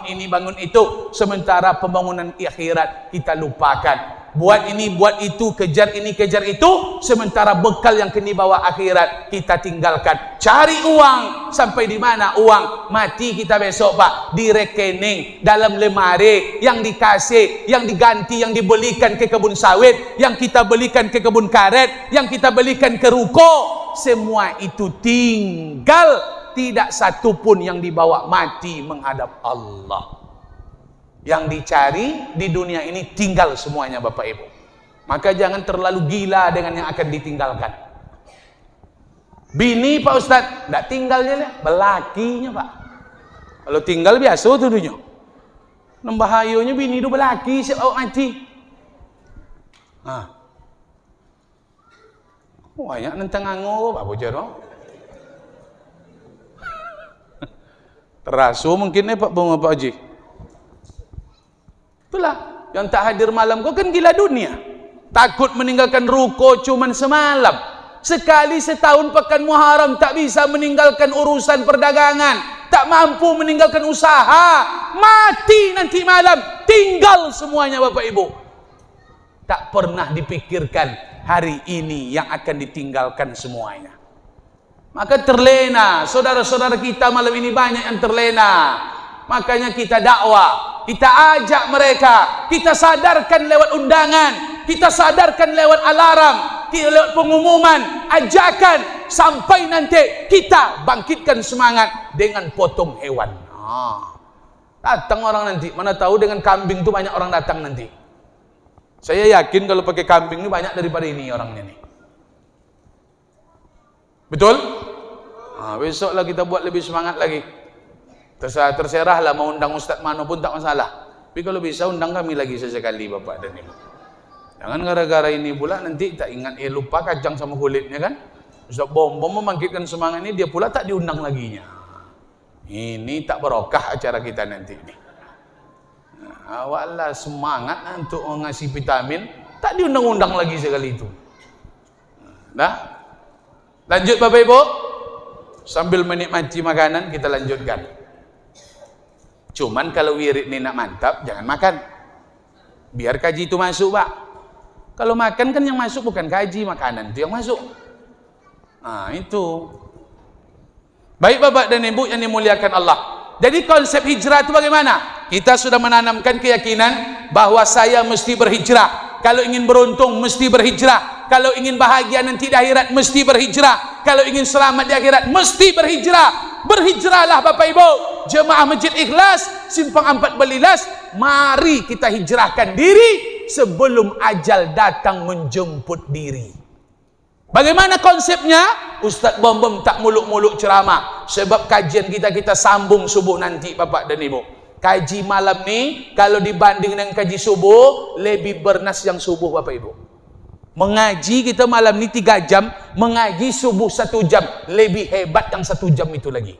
ini, bangun itu. Sementara pembangunan di akhirat kita lupakan. Buat ini, buat itu, kejar ini, kejar itu. Sementara bekal yang kini bawa akhirat kita tinggalkan. Cari uang sampai di mana uang? Mati kita besok, Pak. Di rekening, dalam lemari, yang dikasih, yang diganti, yang dibelikan ke kebun sawit, yang kita belikan ke kebun karet, yang kita belikan ke ruko. Semua itu tinggal, tidak satu pun yang dibawa mati menghadap Allah. Yang dicari di dunia ini tinggal semuanya, Bapak Ibu. Maka jangan terlalu gila dengan yang akan ditinggalkan. Bini, Pak Ustadz, tidak tinggalnya lah, belakinya, Pak. Kalau tinggal biasa tuh dunia. Bahayanya bini itu belaki siap awak mati. Banyak nentang anggo, Pak Bocor. Terasu mungkin Pak Bapak Haji. Itulah yang tak hadir malam kau kan gila dunia. Takut meninggalkan ruko cuman semalam. Sekali setahun pekan Muharram tak bisa meninggalkan urusan perdagangan. Tak mampu meninggalkan usaha. Mati nanti malam. Tinggal semuanya, Bapak Ibu. Tak pernah dipikirkan hari ini yang akan ditinggalkan semuanya. Maka terlena. Saudara-saudara kita malam ini banyak yang terlena. Makanya kita dakwah, kita ajak mereka, kita sadarkan lewat undangan, kita sadarkan lewat alarm, kita lewat pengumuman, ajakan, sampai nanti kita bangkitkan semangat dengan potong hewan. Datang orang nanti, mana tahu dengan kambing itu banyak orang datang nanti. Saya yakin kalau pakai kambing ini banyak daripada ini orangnya nih. Betul? Besoklah kita buat lebih semangat lagi. Terserahlah mau undang Ustaz mana pun tak masalah. Tapi kalau bisa undang kami lagi sesekali, Bapak dan Ibu. Jangan gara-gara ini pula nanti tak ingat, lupa kacang sama kulitnya kan. Ustaz Bom membangkitkan semangat ini, dia pula tak diundang laginya. Ini tak barokah acara kita nanti ini. Awaklah semangat untuk ngasih vitamin, tak diundang-undang lagi sekali itu. Lanjut Bapak Ibu. Sambil menikmati makanan kita lanjutkan. Cuman kalau wirid ini nak mantap, jangan makan. Biar kaji itu masuk, Pak. Kalau makan kan yang masuk bukan kaji, makanan itu yang masuk. Itu. Baik Bapak dan Ibu yang dimuliakan Allah. Jadi konsep hijrah itu bagaimana? Kita sudah menanamkan keyakinan bahwa saya mesti berhijrah. Kalau ingin beruntung mesti berhijrah. Kalau ingin bahagia nanti di akhirat mesti berhijrah. Kalau ingin selamat di akhirat mesti berhijrah. Berhijrahlah Bapak Ibu, jemaah Masjid Ikhlas Simpang 4 Belilas. Mari kita hijrahkan diri sebelum ajal datang menjemput diri. Bagaimana konsepnya? Ustaz Bom tak muluk-muluk ceramah. Sebab kajian kita sambung subuh nanti Bapak dan Ibu. Kaji malam ni kalau dibanding dengan kaji subuh lebih bernas yang subuh Bapak Ibu. Mengaji kita malam ni 3 jam, mengaji subuh 1 jam, lebih hebat yang 1 jam itu lagi.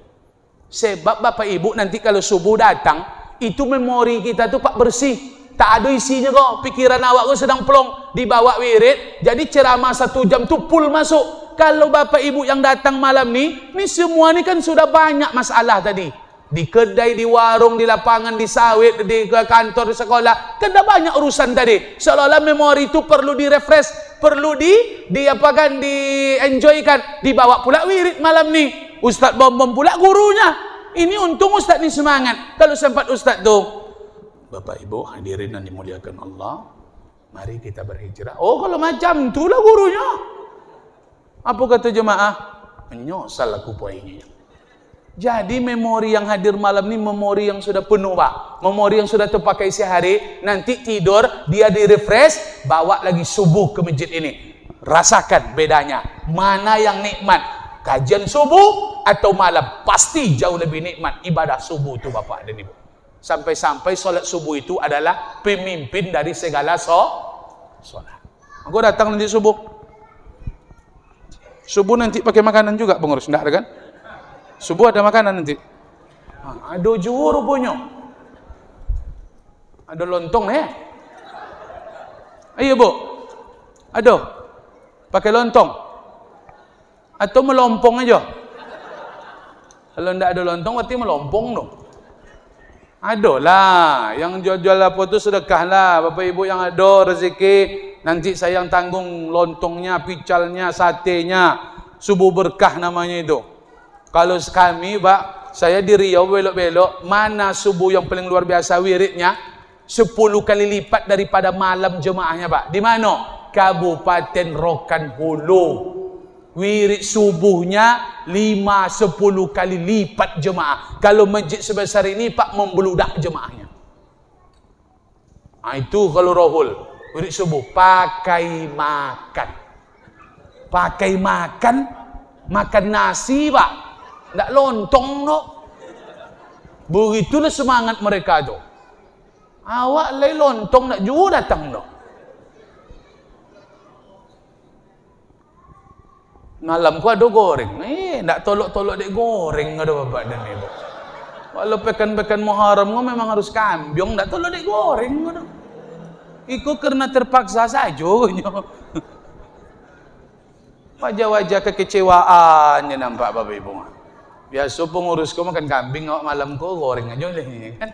Sebab Bapak Ibu nanti kalau subuh datang, itu memori kita tuh Pak bersih. Tak ada isinya kok, pikiran awak kok sedang plong, dibawa wirid, jadi ceramah 1 jam tuh full masuk. Kalau Bapak Ibu yang datang malam ni semua ni kan sudah banyak masalah tadi. Di kedai, di warung, di lapangan, di sawit, di kantor, di sekolah, kan dah banyak urusan tadi. Seolah-olah memori itu perlu direfresh, perlu di-enjoykan. Dibawa pula wirid malam ni. Ustaz Bom pula gurunya. Ini untung Ustaz ni semangat. Kalau sempat Ustaz tu, Bapak Ibu hadirin yang dimuliakan Allah, mari kita berhijrah. Oh kalau macam itulah gurunya. Apa kata jemaah? Menyosal aku poinnya. Jadi memori yang hadir malam ini memori yang sudah penuh, Pak. Memori yang sudah terpakai sehari. Nanti tidur, dia di-refresh, bawa lagi subuh ke masjid ini. Rasakan bedanya. Mana yang nikmat? Kajian subuh atau malam? Pasti jauh lebih nikmat ibadah subuh itu, Bapak dan Ibu. Sampai-sampai solat subuh itu adalah pemimpin dari segala solat. Aku datang nanti subuh. Subuh nanti pakai makanan juga, pengurus. Enggak ada kan? Subuh ada makanan nanti. Ada juga rupanya. Ada lontong Ayo Bu. Ada. Pakai lontong. Atau melompong aja. Kalau enggak ada lontong berarti melompong dong. Ada lah. Yang jual-jual apa tu sedekah lah. Bapak Ibu yang ada rezeki, nanti saya yang tanggung lontongnya, picalnya, satenya. Subuh berkah namanya itu. Kalau kami, Pak, saya di Riau belok-belok, mana subuh yang paling luar biasa wiridnya? 10 kali lipat daripada malam jemaahnya, Pak. Di mana? Kabupaten Rokan Hulu. Wirid subuhnya 5-10 kali lipat jemaah. Kalau masjid sebesar ini, Pak, membeludak jemaahnya. Itu kalau rohul. Wirid subuh, pakai makan. Pakai makan, makan nasi, Pak. Tak lontong no. Begitulah semangat mereka tu. Awak lay lontong nak juga datang no. Malam ku ada goreng. Tak tolok-tolok dek goreng ada bapak dan ibu. Walau pekan-pekan Muharram ku memang harus kambiong, tak tolok dek goreng ada. Iku karena terpaksa saja. Wajah-wajah kekecewaannya nampak bapak ibu. Biasa pengurusku makan kambing, awak malam ku goreng aja leh kan.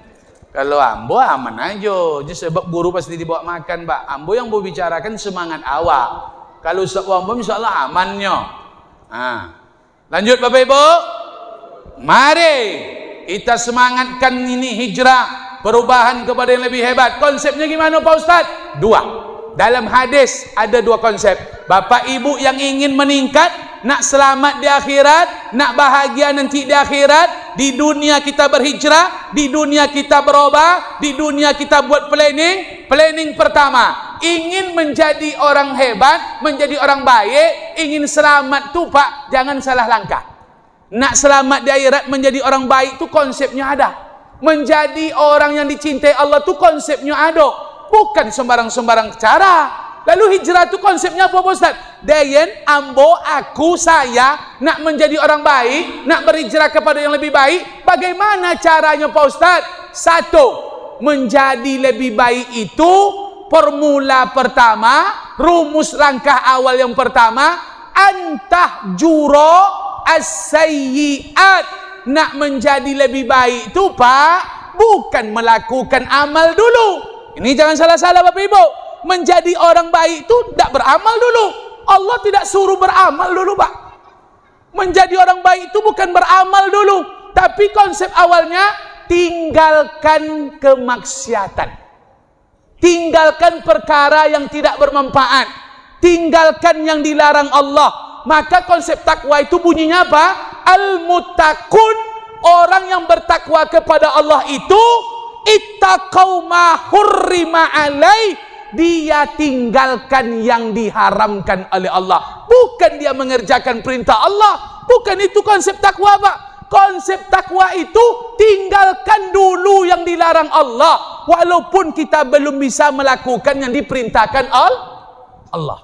Kalau ambo aman aja. Jadi sebab guru pasti dibawa makan, Pak. Ambo yang mau bicarakan semangat awak. Kalau sebab ambo insyaallah amannya. Lanjut Bapak Ibu. Mari kita semangatkan ini hijrah, perubahan kepada yang lebih hebat. Konsepnya gimana Pak Ustaz? 2. Dalam hadis ada 2 konsep. Bapak Ibu yang ingin meningkat, nak selamat di akhirat, nak bahagia nanti di akhirat, di dunia kita berhijrah, di dunia kita berubah, di dunia kita buat planning. Planning pertama, ingin menjadi orang hebat, menjadi orang baik, ingin selamat tu Pak, jangan salah langkah. Nak selamat di akhirat, menjadi orang baik tu konsepnya ada. Menjadi orang yang dicintai Allah tu konsepnya ada. Bukan sembarang-sembarang cara. Lalu hijrah itu konsepnya apa Pak Ustaz? Dayen, ambo, aku, saya nak menjadi orang baik, nak berhijrah kepada yang lebih baik. Bagaimana caranya Pak Ustaz? 1. Menjadi lebih baik itu formula pertama, rumus langkah awal yang pertama, antah juro as-sayyi'at. Nak menjadi lebih baik itu Pak, bukan melakukan amal dulu. Ini jangan salah-salah Bapak Ibu. Menjadi orang baik itu tidak beramal dulu. Allah tidak suruh beramal dulu Pak. Menjadi orang baik itu bukan beramal dulu, tapi konsep awalnya tinggalkan kemaksiatan, tinggalkan perkara yang tidak bermanfaat, tinggalkan yang dilarang Allah. Maka konsep takwa itu bunyinya apa? Al-muttaqun, orang yang bertakwa kepada Allah itu ittaqau ma hurrima alaih, dia tinggalkan yang diharamkan oleh Allah, bukan dia mengerjakan perintah Allah. Bukan itu konsep takwa Pak. Konsep takwa itu tinggalkan dulu yang dilarang Allah, walaupun kita belum bisa melakukan yang diperintahkan Allah.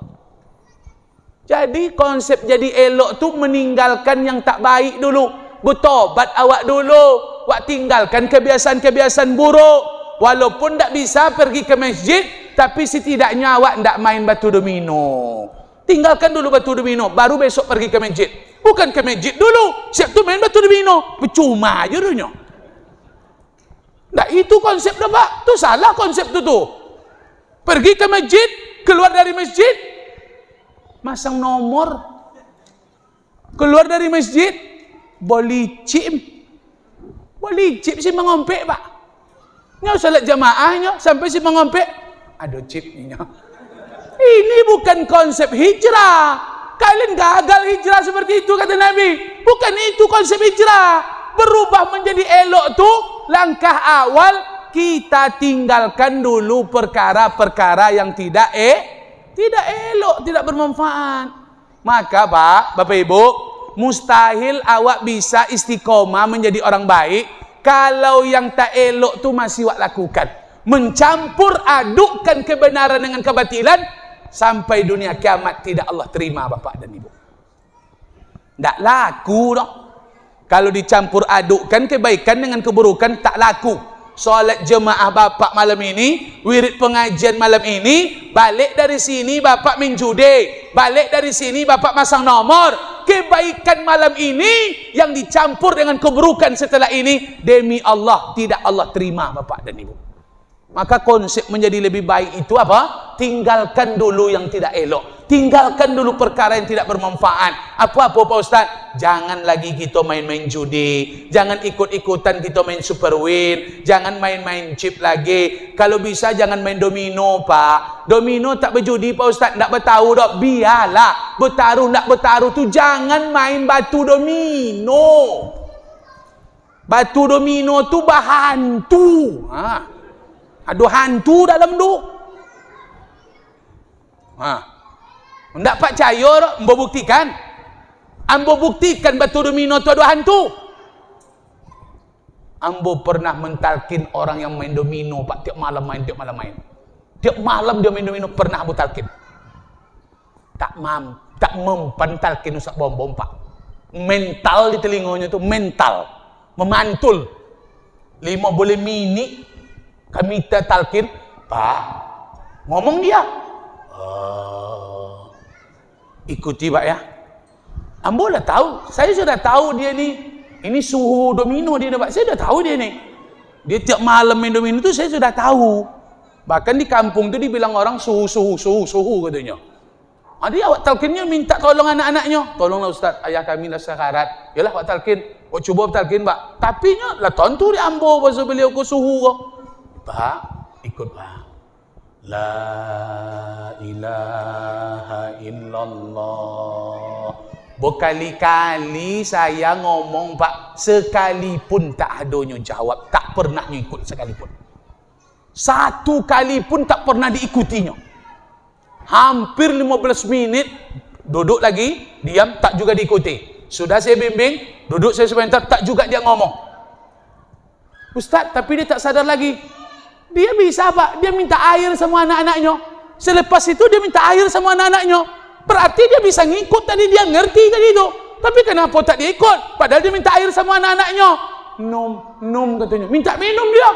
Jadi konsep jadi elok tu meninggalkan yang tak baik dulu. Bertobat awak dulu, awak tinggalkan kebiasaan-kebiasaan buruk. Walaupun tak bisa pergi ke masjid, tapi setidaknya awak tidak main batu domino. Tinggalkan dulu batu domino, baru besok pergi ke masjid. Bukan ke masjid dulu, siap tu main batu domino, percuma aja dunia. Nah itu konsep dah Pak, tu salah konsep tu. Pergi ke masjid, keluar dari masjid, masang nomor, keluar dari masjid, boleh cip si mengompek Pak. Nggak salat jamaahnya sampai si mengompek ada chipnya. Ini bukan konsep hijrah. Kalian gagal hijrah seperti itu kata Nabi. Bukan itu konsep hijrah. berubah menjadi elok tu langkah awal kita tinggalkan dulu perkara-perkara yang tidak elok, tidak bermanfaat. Maka Pak, Bapak Ibu, mustahil awak bisa istiqomah menjadi orang baik kalau yang tak elok tu masih awak lakukan. Mencampur adukkan kebenaran dengan kebatilan sampai dunia kiamat tidak Allah terima Bapak dan Ibu. Tak laku dong. Kalau dicampur adukkan kebaikan dengan keburukan tak laku. Solat jemaah Bapak malam ini, wirid pengajian malam ini, balik dari sini Bapak main judi, balik dari sini Bapak masang nomor. Kebaikan malam ini yang dicampur dengan keburukan setelah ini, demi Allah tidak Allah terima Bapak dan Ibu. Maka konsep menjadi lebih baik itu apa? Tinggalkan dulu yang tidak elok. Tinggalkan dulu perkara yang tidak bermanfaat. Apa-apa Pak Ustaz? Jangan lagi kita main-main judi. Jangan ikut-ikutan kita main super win. Jangan main-main chip lagi. Kalau bisa jangan main domino Pak. Domino tak berjudi Pak Ustaz. Tak bertaruh dok. Biarlah. Bertaruh tak bertaruh tu jangan main batu domino. Batu domino tu bahantu. Ada hantu dalam tu. Tak percaya tak? Ambo buktikan. Ambo buktikan batu domino tu ada hantu. Ambo pernah mentalkin orang yang main domino Pak. Tiap malam main. Tiap malam dia main domino. Pernah Ambo talkin. Tak mempan talkin Ustaz bom Pak. Mental di telinganya tu. Mental. Memantul. 5 boleh mini. Kami talkin, Pak, ngomong dia. Ikuti Pak ya. Ambo dah tahu, saya sudah tahu dia ni. Ini suhu domino dia Pak. Saya dah tahu dia ni. Dia tiap malam main domino tu saya sudah tahu. Bahkan di kampung tu dibilang orang suhu katanya. Dia awak talkinnya minta tolong anak-anaknya. Tolonglah Ustaz, ayah kami dah sekarat. Yalah awak talkin, awak cuba talkin Pak. Tapi nya lah tontu di Ambo pasal beliau ke suhu kok. Pak, ikut Pak. La ilaha illallah. Berkali-kali saya ngomong Pak, sekalipun tak adonyo jawab, tak pernah ikut sekalipun. Satu kali pun tak pernah diikutinya. Hampir 15 menit duduk lagi, diam, tak juga diikuti. Sudah saya bimbing, duduk saya sebentar, tak juga dia ngomong. Ustaz, tapi dia tak sadar lagi. Dia bisa Pak, dia minta air sama anak-anaknya. Selepas itu dia minta air sama anak-anaknya. Berarti dia bisa ngikut tadi, dia ngerti tadi itu. Tapi kenapa tak dia ikut? Padahal dia minta air sama anak-anaknya. Nom katanya. Minta minum dia.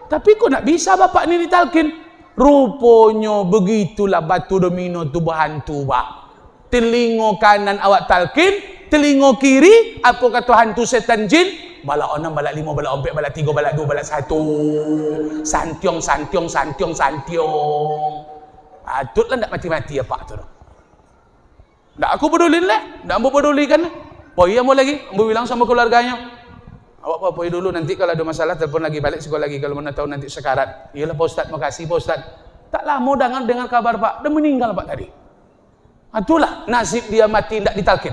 Tapi kok nak bisa Bapak ni ditalkin? Rupanya begitulah batu domino tu berhantu Pak. Telinga kanan awak talkin, telinga kiri, apa kata hantu setan jin? Balak 6, balak 5, balak 4, balak 3, balak 2, balak 1. Santiong. Patutlah nak mati-mati apa tu. Tak aku pedulin lah. Tak ambo pedulikan lah. Poi ambo lagi. Ambo bilang sama keluarganya. Awak poi dulu, nanti kalau ada masalah telepon lagi, balik sekolah lagi. Kalau mana tahu nanti sekarat. Iyalah Pak Ustaz, makasih Pak Ustaz. Tak lama dengar kabar Pak. Dah meninggal Pak tadi. Itulah nasib dia mati tidak ditalkin.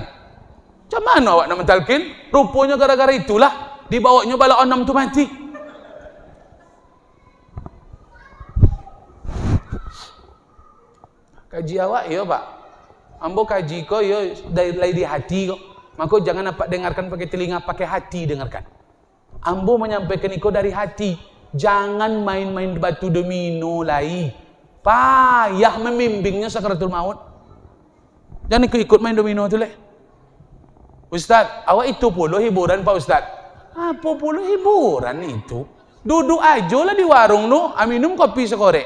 Macam mana awak nak mentalkin? Rupanya gara-gara itulah dibawanya balak 6 tu mati. Kaji awak ya Pak. Ambo kaji kau ya dari di hati kau. Maka jangan apa dengarkan pakai telinga, pakai hati dengarkan. Ambo menyampaikan itu dari hati. Jangan main-main batu domino lagi. Payah membimbingnya sakaratul maut. Jangan ikut main domino tu leh. Ustaz, awak itu pula hiburan Pak Ustaz. Apa pula hiburan itu? Duduk aja lah di warung tu, minum kopi sekorek.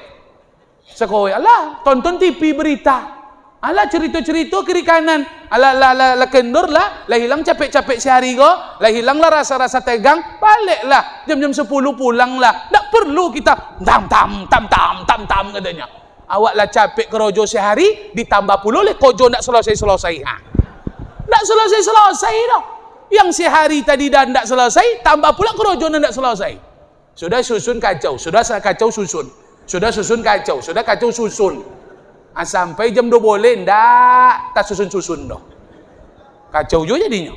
Alah, tonton TV berita. Alah, cerita-cerita kiri kanan. Alah, kendor lah hilang capek-capek sehari ko. Lah hilang lah rasa-rasa tegang. Baliklah, jam-jam 10 pulang lah. Tak perlu kita tam katanya. Awak lah capek kerojo sehari, ditambah puluh le kojo nak selesai. Tak selesai dah. Yang sehari tadi dah tak selesai, tambah pula kerojonan tak selesai. Sudah susun kacau, sudah kacau susun. Sudah susun kacau, sudah kacau susun. Sampai jam 2 boleh tak susun dah. Kacau juga jadinya.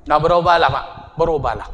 Nah, berubahlah Pak, berubahlah.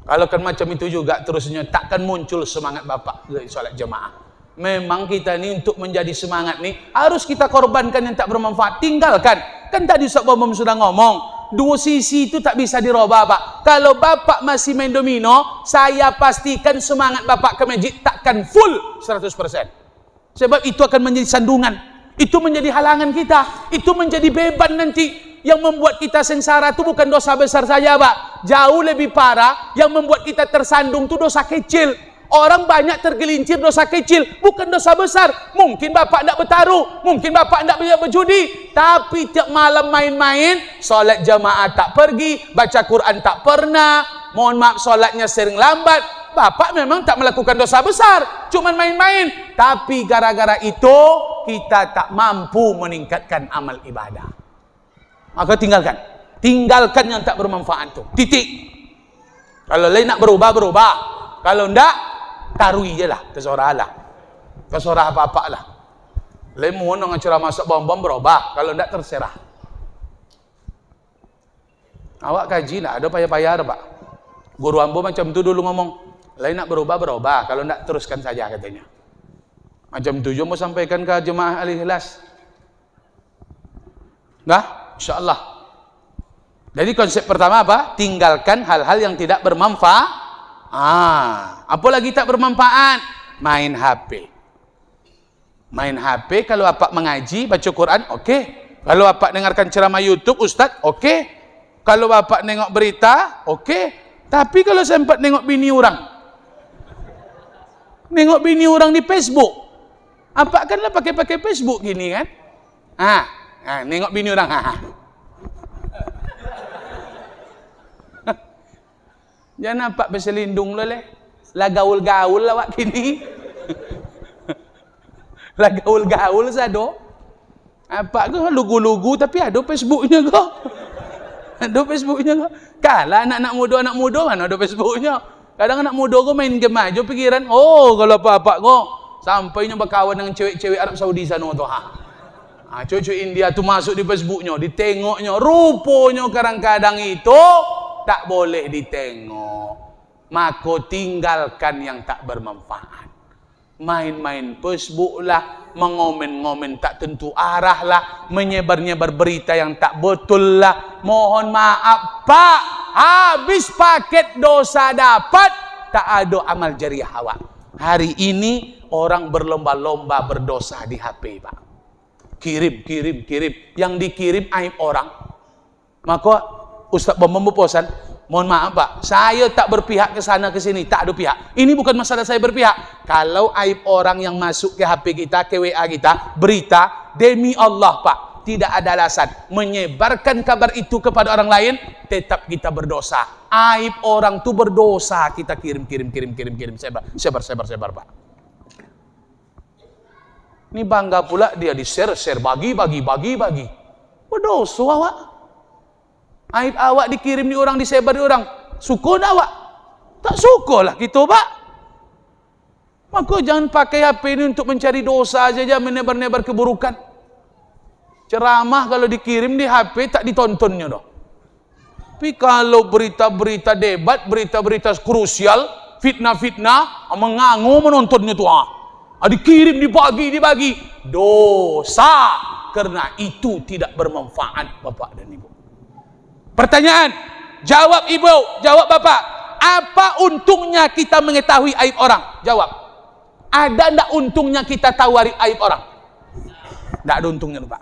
Kalau kan macam itu juga terusnya, takkan muncul semangat Bapak solat jemaah. Memang kita ini untuk menjadi semangat nih, harus kita korbankan yang tak bermanfaat. Tinggalkan. Kan tadi Ustaz Bambam sudah ngomong, dua sisi itu tak bisa dirubah Pak. Kalau Bapak masih main domino, saya pastikan semangat Bapak ke masjid takkan full 100%. Sebab itu akan menjadi sandungan, itu menjadi halangan kita, itu menjadi beban nanti. Yang membuat kita sengsara itu bukan dosa besar saja Pak, jauh lebih parah. Yang membuat kita tersandung itu dosa kecil. Orang banyak tergelincir dosa kecil, bukan dosa besar. Mungkin Bapak tidak bertaruh, mungkin Bapak tidak berjudi, tapi tiap malam main-main, solat jamaah tak pergi, baca Quran tak pernah, mohon maaf solatnya sering lambat. Bapak memang tak melakukan dosa besar, cuman main-main. Tapi gara-gara itu kita tak mampu meningkatkan amal ibadah. Maka tinggalkan, tinggalkan yang tak bermanfaat tuh. Titik. Kalau lain nak berubah, berubah. Kalau enggak, tarui je lah, tersorah lah, tersorah apa-apa lah. Lain mohon dengan cara masak bom-bom berubah. Kalau enggak terserah. Awak kaji lah, ada payah-payah Pak. Guru ambo macam tu dulu ngomong, lain nak berubah, berubah. Kalau enggak teruskan saja katanya. Macam tu juga mau sampaikan ke jemaah Al-Ikhlas. Nah, insyaAllah. Jadi konsep pertama apa? Tinggalkan hal-hal yang tidak bermanfaat. Apalagi tak bermanfaat? Main HP. Main HP kalau Bapak mengaji, baca Quran, oke. Kalau Bapak dengarkan ceramah YouTube, Ustaz, oke. Kalau Bapak nengok berita, oke. Tapi kalau sempat nengok bini orang, nengok bini orang di Facebook, Bapak kan lah pakai Facebook gini kan? Nengok bini orang, jangan nampak berselindung lah leh. Lah gaul-gaul awak kini. Lah gaul-gaul sado. Apa ke lugu-lugu tapi ada Facebooknya kok. Ada Facebooknya kok. Kalah anak-anak muda mana ada Facebooknya. Kadang anak muda kok main game aja pikiran, oh kalau apa-apa kok sampainya berkawan dengan cewek-cewek Arab Saudi sana tu cewek-cewek India tu masuk di Facebooknya, ditengoknya, rupanya kadang-kadang itu tak boleh ditengok. Maka tinggalkan yang tak bermanfaat. Main-main Facebook lah, mengomen-ngomen tak tentu arah lah, menyebar-nyebar berita yang tak betul lah. Mohon maaf Pak, habis paket dosa dapat, tak ada amal jariah awak. Hari ini orang berlomba-lomba berdosa di HP Pak. Kirim. Yang dikirim aib orang. Maka Ustaz Bambam berpesan, mohon maaf Pak, saya tak berpihak ke sana ke sini, tak ada pihak. Ini bukan masalah saya berpihak. Kalau aib orang yang masuk ke HP kita, ke WA kita, berita, demi Allah Pak, tidak ada alasan menyebarkan kabar itu kepada orang lain, tetap kita berdosa. Aib orang tu berdosa, kita kirim, sebar Pak. Ini bangga pula dia di-share, bagi. Berdosa awak. Aib awak dikirim di orang, disebar di orang. Syukur awak? Tak syukur lah kita Pak. Maka jangan pakai HP ini untuk mencari dosa saja, menebar-nebar keburukan. Ceramah kalau dikirim di HP tak ditontonnya dah. Tapi kalau berita-berita debat, berita-berita krusial, fitnah-fitnah, mengangu menontonnya tu dikirim, dibagi. Dosa. Karena itu tidak bermanfaat Bapak dan Ibu. Pertanyaan, jawab Ibu, jawab Bapak. Apa untungnya kita mengetahui aib orang? Jawab. Ada enggak untungnya kita tahu aib orang? Enggak ada untungnya Pak.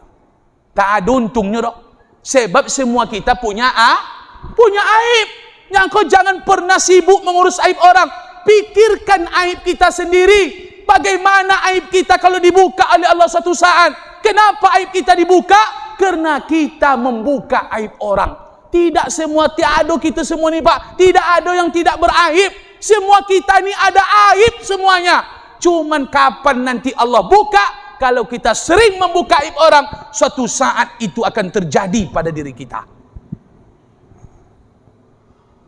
Tak ada untungnya dok. Sebab semua kita punya aib. Yang kau jangan pernah sibuk mengurus aib orang. Pikirkan aib kita sendiri. Bagaimana aib kita kalau dibuka oleh Allah satu saat? Kenapa aib kita dibuka? Karena kita membuka aib orang. Tidak semua, tiada kita semua ni Pak. Tidak ada yang tidak beraib. Semua kita ni ada aib semuanya. Cuman kapan nanti Allah buka? Kalau kita sering membuka aib orang, suatu saat itu akan terjadi pada diri kita.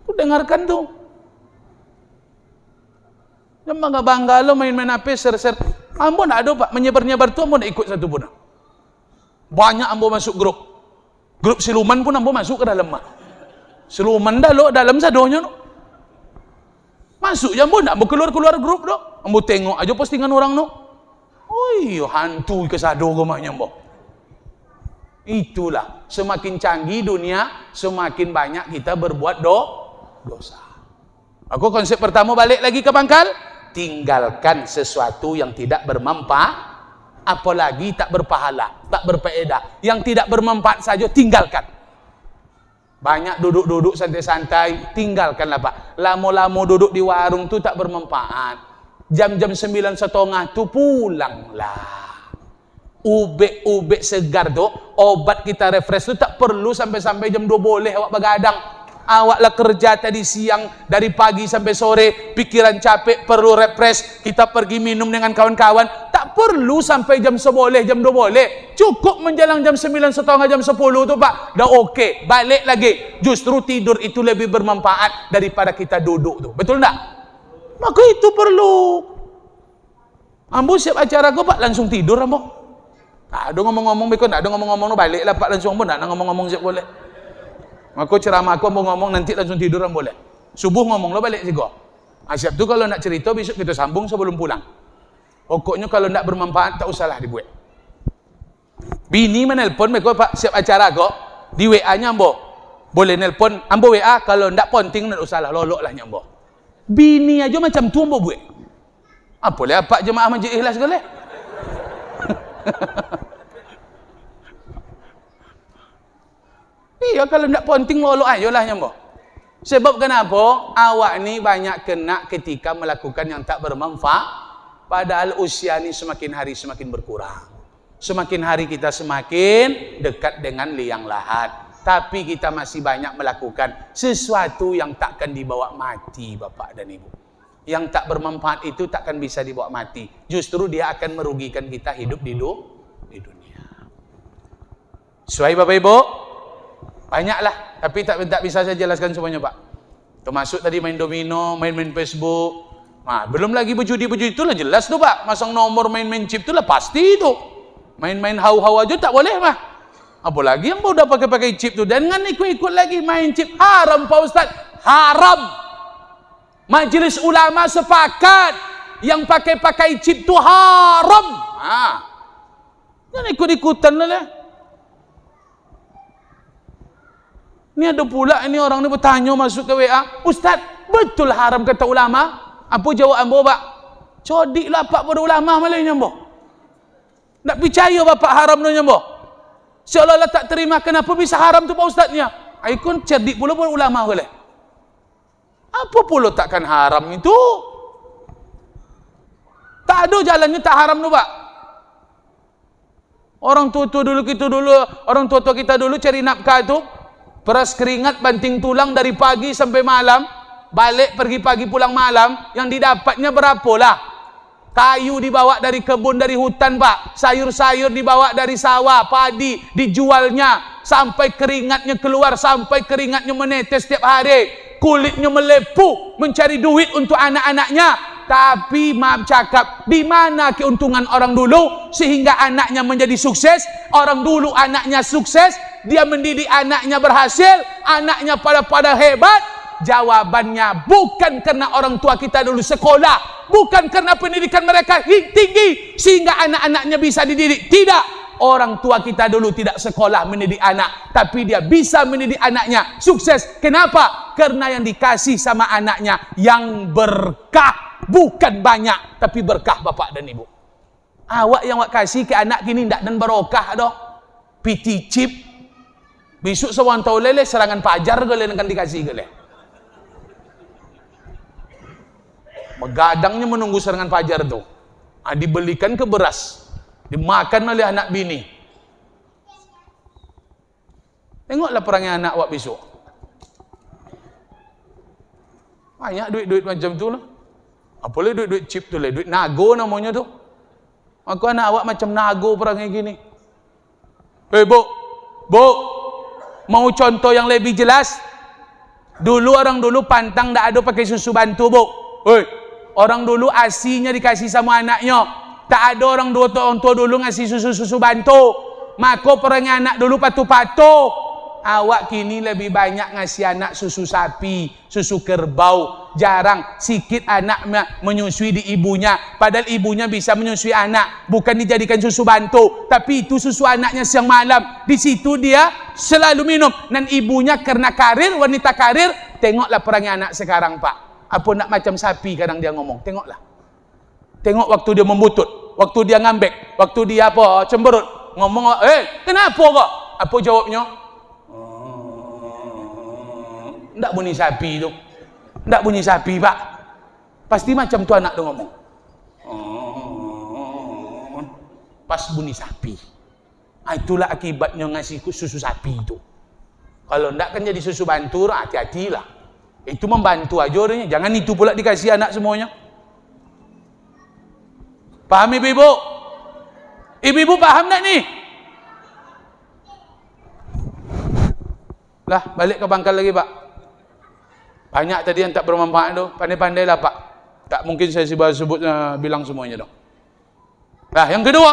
Tuh, dengarkan tuh. Jangan bangga-bangga lo main-main HP, share. Ambo nak ada Pak, menyebar-nyebar tu ambo nak ikut satu pun. Banyak ambo masuk grup siluman pun ambo masuk ke dalam. Seluman dah lo dalam sadonya no. Masuk jambo nak berkeluar-keluar grup tu. Ambo tengok aja postingan orang no. Oi, hantu ke sado rumahnya ambo. Itulah, semakin canggih dunia, semakin banyak kita berbuat dosa. Aku konsep pertama balik lagi ke pangkal, tinggalkan sesuatu yang tidak bermanfaat, apalagi tak berpahala, tak berfaedah. Yang tidak bermanfaat saja tinggalkan. Banyak duduk-duduk santai-santai, tinggalkanlah Pak. Lama-lama duduk di warung tu tak bermanfaat. Jam-jam 9:30 tu pulanglah. Ubek-ubek segar tu, obat kita refresh tu tak perlu sampai-sampai jam 2 boleh awak begadang. Awaklah kerja tadi siang, dari pagi sampai sore, pikiran capek, perlu refresh, kita pergi minum dengan kawan-kawan, tak perlu sampai jam 1 boleh, jam 2 boleh. Cukup menjelang jam 9:30, jam 10 tu Pak, dah okey, balik lagi. Justru tidur itu lebih bermanfaat daripada kita duduk tu. Betul tak? Maka itu perlu. Ambo siap acara aku Pak, langsung tidur ambo. Tak ada ngomong-ngomong bekon, tak ada ngomong-ngomong balik lah Pak, langsung ambo nak ngomong-ngomong siap boleh. Maka ceramah aku ambo ngomong nanti langsung tidur ambo boleh. Subuh ngomong lo balik juga. Siap tu kalau nak cerita besok kita sambung sebelum pulang. Pokoknya kalau nak bermanfaat tak usahlah dibuat. Bini menelpon mereka Pak siap acara kok di WA-nya ambo. Boleh nelpon ambo WA, kalau ndak penting ndak usahlah lolok lah nyambo. Bini aja macam tu ambo buat. Apa le apa jemaah Masjid Ikhlas ke le? Iya kalau ndak penting lolok ayolah nyambo. Sebab kenapa? Awak ni banyak kena ketika melakukan yang tak bermanfaat. Padahal usia ni semakin hari semakin berkurang. Semakin hari kita semakin dekat dengan liang lahat. Tapi kita masih banyak melakukan sesuatu yang takkan dibawa mati Bapak dan Ibu. Yang tak bermanfaat itu takkan bisa dibawa mati. Justru dia akan merugikan kita hidup di dunia. Sesuai Bapak Ibu? Banyaklah, tapi tak bisa saya jelaskan semuanya Pak. Termasuk tadi main domino, main-main Facebook. Nah, belum lagi berjudi-berjudi itulah jelas tuh Pak. Masang nomor main-main chip itulah pasti itu. Main-main hau-hau aja tak boleh Pak. Apalagi yang udah pakai-pakai chip tuh. Dan dengan ikut-ikut lagi main chip. Haram Pak Ustaz. Haram. Majelis ulama sepakat. Yang pakai-pakai chip tuh haram. Jangan ikut-ikutan lah. Ini ada pula ini orang ni bertanya masuk ke WA. Ustaz, betul haram kata ulama? Apa jawab ambo Pak? Codiklah Pak pada ulama malahnya ambo. Tak percaya Bapak haram tu ambo. Seolah-olah tak terima kenapa bisa haram tu Pak Ustaznya. Ikon cerdik pula pun ulama boleh. Apa pula takkan haram itu? Tak ada jalannya tak haram tu Pak. Orang tua-tua dulu kita dulu, orang tua-tua kita dulu cari nafkah tu. Peras keringat banting tulang dari pagi sampai malam, balik pergi pagi pulang malam, yang didapatnya berapalah? Kayu dibawa dari kebun, dari hutan Pak, sayur-sayur dibawa dari sawah, padi dijualnya, sampai keringatnya keluar, sampai keringatnya menetes setiap hari, kulitnya melepuh, mencari duit untuk anak-anaknya. Tapi maaf cakap, di mana keuntungan orang dulu sehingga anaknya menjadi sukses? Orang dulu anaknya sukses, dia mendidik anaknya berhasil, anaknya pada hebat. Jawabannya bukan karena orang tua kita dulu sekolah, bukan karena pendidikan mereka tinggi sehingga anak-anaknya bisa dididik. Tidak, orang tua kita dulu tidak sekolah mendidik anak, tapi dia bisa mendidik anaknya sukses. Kenapa? Karena yang dikasih sama anaknya yang berkah, bukan banyak tapi berkah Bapak dan Ibu. Awak yang awak kasih ke anak kini ndak dan barokah doh. PT chip. Besok sewan tahu lele serangan pajar gale akan dikasih gale. Begadangnya menunggu serangan fajar tu. Dibelikan ke beras, dimakan oleh anak bini. Tengoklah perangnya anak awak besok. Banyak duit-duit macam tu lah. Apalagi duit-duit chip tu lah, duit nago namanya tu. Aku anak awak macam nago perangnya gini. Bu, mau contoh yang lebih jelas? Dulu orang dulu pantang tak ada pakai susu bantu Bu. Orang dulu asinya dikasih sama anaknya. Tak ada orang tua dulu ngasih susu bantu. Maka perangnya anak dulu patu-patu. awak kini lebih banyak ngasih anak susu sapi, susu kerbau. Jarang, sikit anak menyusui di ibunya. Padahal ibunya bisa menyusui anak, bukan dijadikan susu bantu. Tapi itu susu anaknya siang malam. Di situ dia selalu minum. Dan ibunya karena karir, wanita karir. Tengoklah perangai anak sekarang, Pak. Apa nak macam sapi kadang dia ngomong. Tengoklah. Tengok waktu dia membutut, waktu dia ngambek, waktu dia apa cemberut. Ngomong, kenapa kok? Apa jawabnya? Ndak bunyi sapi tu. Ndak bunyi sapi, Pak. Pasti macam tu anak tu ngomong. Pas bunyi sapi. Itulah akibatnya ngasih susu sapi itu. Kalau ndak kan jadi susu bantu, hati-hatilah. Itu membantu aja orangnya. Jangan itu pula dikasih anak semuanya. Paham ibu-ibu? Ibu-ibu paham tak ni? Lah, balik ke pangkal lagi, Pak. Banyak tadi yang tak bermanfaat tu. Pandai-pandailah, Pak. Tak mungkin saya sebut bilang semuanya dong. Nah, yang kedua,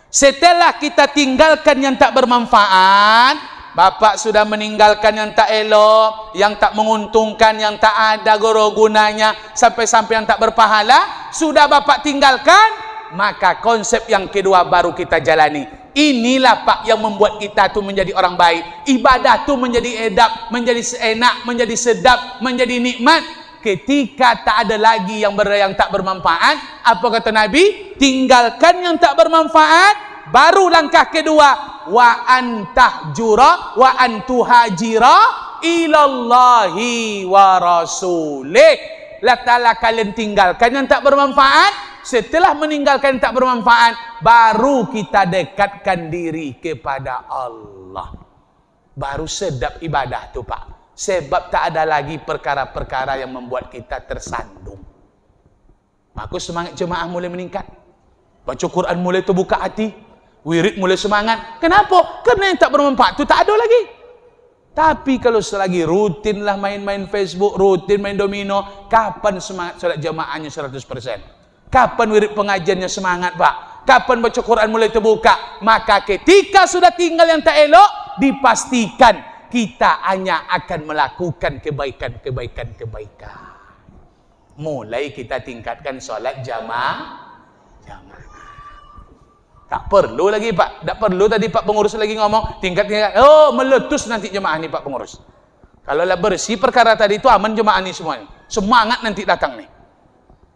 setelah kita tinggalkan yang tak bermanfaat, Bapak sudah meninggalkan yang tak elok, yang tak menguntungkan, yang tak ada gunanya, sampai-sampai yang tak berpahala, sudah Bapak tinggalkan, maka konsep yang kedua baru kita jalani. Inilah, Pak, yang membuat kita tu menjadi orang baik. Ibadah tu menjadi edap, menjadi seenak, menjadi sedap, menjadi nikmat. Ketika tak ada lagi yang tak bermanfaat, apa kata Nabi? Tinggalkan yang tak bermanfaat. Baru langkah kedua, wa antahjura wa antuhajira ilallahi wa rasulih. Latalah kalian tinggalkan yang tak bermanfaat. Setelah meninggalkan yang tak bermanfaat, baru kita dekatkan diri kepada Allah. Baru sedap ibadah tu, Pak. Sebab tak ada lagi perkara-perkara yang membuat kita tersandung. Maka semangat jemaah mulai meningkat. Baca Quran mulai terbuka hati. Wirid mulai semangat. Kenapa? Karena yang tak bermanfaat tu tak ada lagi. Tapi kalau selagi rutinlah main-main Facebook, rutin main domino, kapan semangat solat jemaahnya 100%? Kapan wirid pengajiannya semangat, Pak? Kapan baca Quran mulai terbuka? Maka ketika sudah tinggal yang tak elok, dipastikan kita hanya akan melakukan kebaikan. Mulai kita tingkatkan solat jamaah. Tak perlu lagi, Pak. Tak perlu tadi Pak pengurus lagi ngomong tingkat. Oh, meletus nanti jemaah ni, Pak pengurus. Kalau lah bersih perkara tadi itu aman jemaah ni semuanya. Semangat nanti datang nih.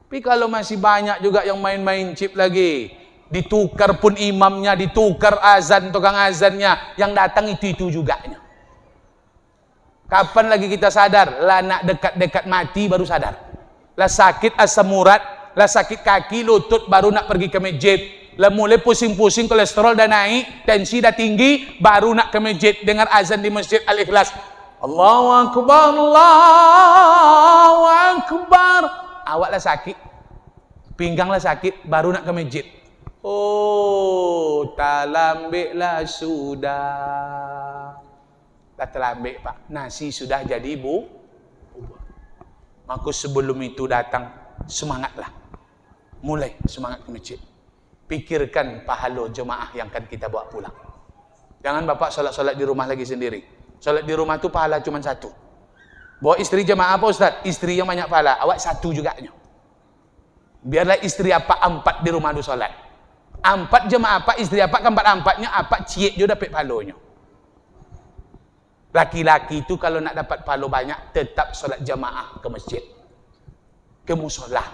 Tapi kalau masih banyak juga yang main-main chip lagi, ditukar pun imamnya, ditukar azan, tukang azannya, yang datang itu juganya. Kapan lagi kita sadar? Lah nak dekat-dekat mati baru sadar. Lah sakit asam urat, lah sakit kaki, lutut baru nak pergi ke masjid. Lah mulai pusing-pusing, kolesterol dah naik, tensi dah tinggi, baru nak ke masjid dengar azan di Masjid Al-Ikhlas. Allahu Akbar, Allahu Akbar. Awaklah sakit, pingganglah sakit, baru nak ke masjid. Oh, talambeklah sudah. Dah terlambek, Pak. Nasi sudah jadi bubur. Maka sebelum itu datang, semangatlah. Mulai semangat ke masjid. Pikirkan pahala jemaah yang akan kita bawa pulang. Jangan Bapak solat-solat di rumah lagi sendiri. Solat di rumah tu pahala cuma satu. Bawa istri jemaah apa, Ustaz? Istri yang banyak pahala, awak satu juganya. Biarlah istri apa 4 di rumah tu solat. 4 jemaah apa, istri apa, keempat-empatnya apa ciek juga dapat pahalanya. Laki-laki itu kalau nak dapat pahala banyak, tetap solat jemaah ke masjid, ke musola.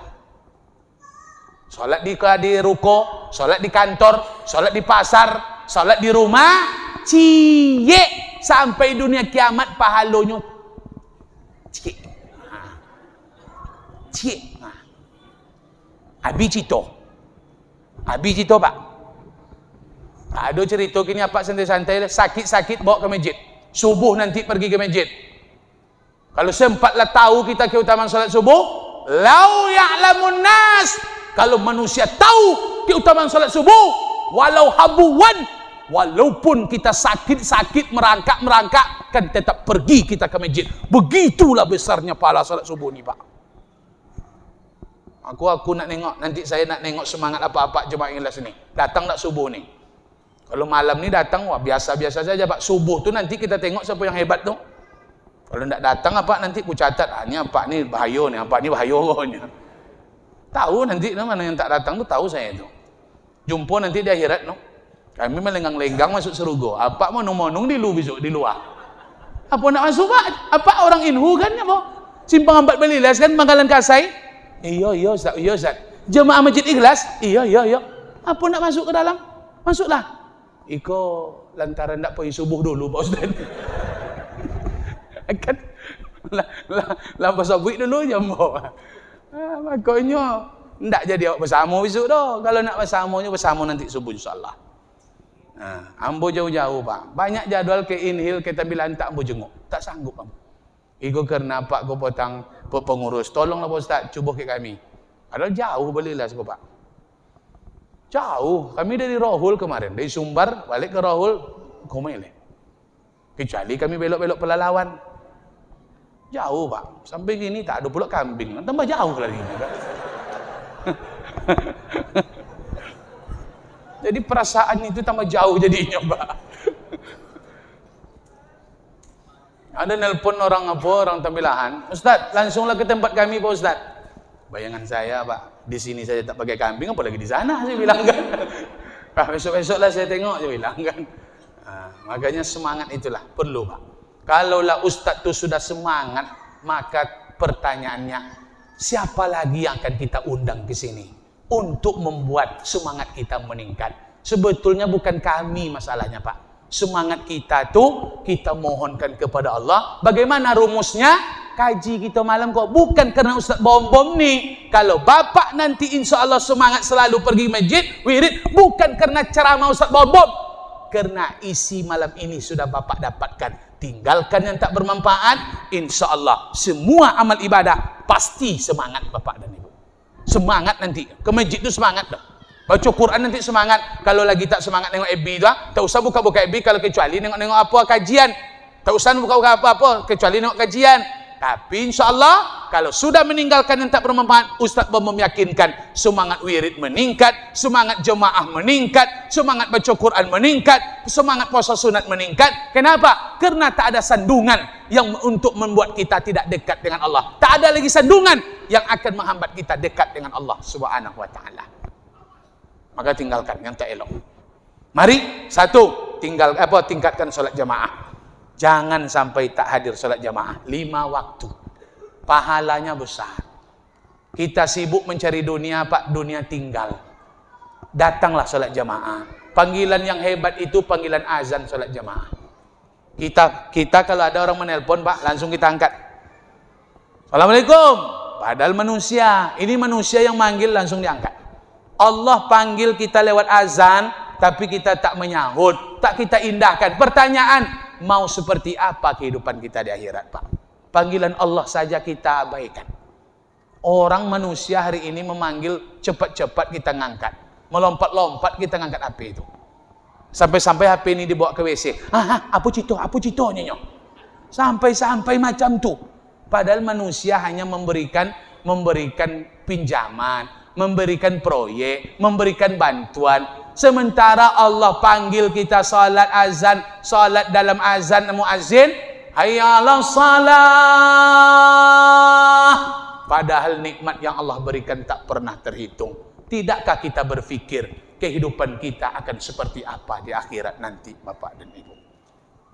Solat di ruko, solat di kantor, solat di pasar, solat di rumah, ciek sampai dunia kiamat pahalanya. Cik. Cik. Abi cito, Pak. Ada cerita kini apa santai-santai, sakit-sakit bawa ke masjid. Subuh nanti pergi ke masjid. Kalau sempatlah tahu kita keutamaan salat subuh, lau ya'lamun nas. Kalau manusia tahu keutamaan salat subuh, walau habuwan, walaupun kita sakit-sakit merangkak kan tetap pergi kita ke masjid. Begitulah besarnya pahala salat subuh ni, Pak. Aku nak nengok, nanti saya nak nengok semangat apa-apa jemaah Ikhlas ni. Datang tak subuh ni? Kalau malam ni datang, wah biasa-biasa saja Pak. Subuh tu nanti kita tengok siapa yang hebat tu. Kalau tidak datang apa nanti ku catat, ni apa ni bahaya ni, apa ni bahaya rohnya. Tahu nanti mana yang tak datang tu tahu saya tu. Jumpa nanti di akhirat no. Kami melenggang-lenggang masuk surga. Apa mau monong di lu besok di luar. Apa nak masuk Pak? Apa orang inhu kan apa? Simpang Ambat Belilas kan Bangkalan Kasai? Iya Ustaz, iya Ustaz. Jemaah Masjid Ikhlas? Iya. Apa nak masuk ke dalam? Masuklah. Iko lantaran tak pergi subuh dulu Pak Ustaz. Kan lah pasal buik dulu jambo. Makanya ndak jadi awak bersama besok dah. Kalau nak bersama nanti subuh insya-Allah. Ambo jauh-jauh Pak. Banyak jadual ke Inhil kita bilang tak ambo jenguk. Tak sanggup ambo. Iko karena Pak ko potang pengurus. Tolonglah Pak Ustaz cuba ke kami. Padahal jauh Belilas ko Pak. Jauh, kami dari Rohul kemarin, dari Sumbar balik ke Rohul, Komele. Kecuali kami belok-belok Pelalawan. Jauh Pak, sampai gini tak ada pula kambing, tambah jauh lagi. Jadi perasaan itu tambah jauh jadinya Pak. Ada nelpon orang Tambilahan, Ustaz langsunglah ke tempat kami Pak Ustaz. Bayangan saya Pak, di sini saya tak pakai kambing, apalagi di sana saya bilang kan. Besok-besoklah saya tengok, saya bilang kan. Makanya semangat itulah perlu Pak. Kalaulah Ustaz itu sudah semangat, maka pertanyaannya, siapa lagi yang akan kita undang ke sini untuk membuat semangat kita meningkat? Sebetulnya bukan kami masalahnya Pak. Semangat kita tuh kita mohonkan kepada Allah. Bagaimana rumusnya? Kaji kita malam kok bukan karena Ustaz bom-bom nih. Kalau Bapak nanti insya Allah semangat selalu pergi masjid, wirid, bukan karena ceramah Ustaz bom-bom. Karena isi malam ini sudah Bapak dapatkan. Tinggalkan yang tak bermanfaat, insya Allah semua amal ibadah pasti semangat Bapak dan Ibu. Semangat nanti ke masjid itu semangat dah. Baca Quran nanti semangat. Kalau lagi tak semangat tengok FB tu, tak usah buka-buka FB kalau kecuali tengok-tengok apa kajian. Tak usah buka-buka apa-apa kecuali tengok kajian. Tapi insya-Allah kalau sudah meninggalkan yang tak bermanfaat, Ustaz meyakinkan semangat wirid meningkat, semangat jemaah meningkat, semangat baca Quran meningkat, semangat puasa sunat meningkat. Kenapa? Karena tak ada sandungan yang untuk membuat kita tidak dekat dengan Allah. Tak ada lagi sandungan yang akan menghambat kita dekat dengan Allah Subhanahu wa taala. Maka tinggalkan yang tak elok. Mari tingkatkan solat jamaah. Jangan sampai tak hadir solat jamaah 5 waktu. Pahalanya besar. Kita sibuk mencari dunia Pak, dunia tinggal. Datanglah solat jamaah. Panggilan yang hebat itu panggilan azan solat jamaah. Kita kalau ada orang menelpon Pak, langsung kita angkat. Assalamualaikum. Padahal manusia. Ini manusia yang manggil langsung diangkat. Allah panggil kita lewat azan, tapi kita tak menyahut, tak kita indahkan. Pertanyaan, mau seperti apa kehidupan kita di akhirat Pak? Panggilan Allah saja kita abaikan. Orang manusia hari ini memanggil cepat-cepat kita ngangkat. Melompat-lompat kita ngangkat HP itu. Sampai-sampai HP ini dibawa ke WC. Apa citonya? Sampai-sampai macam tu. Padahal manusia hanya memberikan pinjaman, memberikan proyek, memberikan bantuan. Sementara Allah panggil kita salat azan, salat dalam azan muazzin, hayya 'alas salah. Padahal nikmat yang Allah berikan tak pernah terhitung. Tidakkah kita berpikir kehidupan kita akan seperti apa di akhirat nanti Bapak dan Ibu?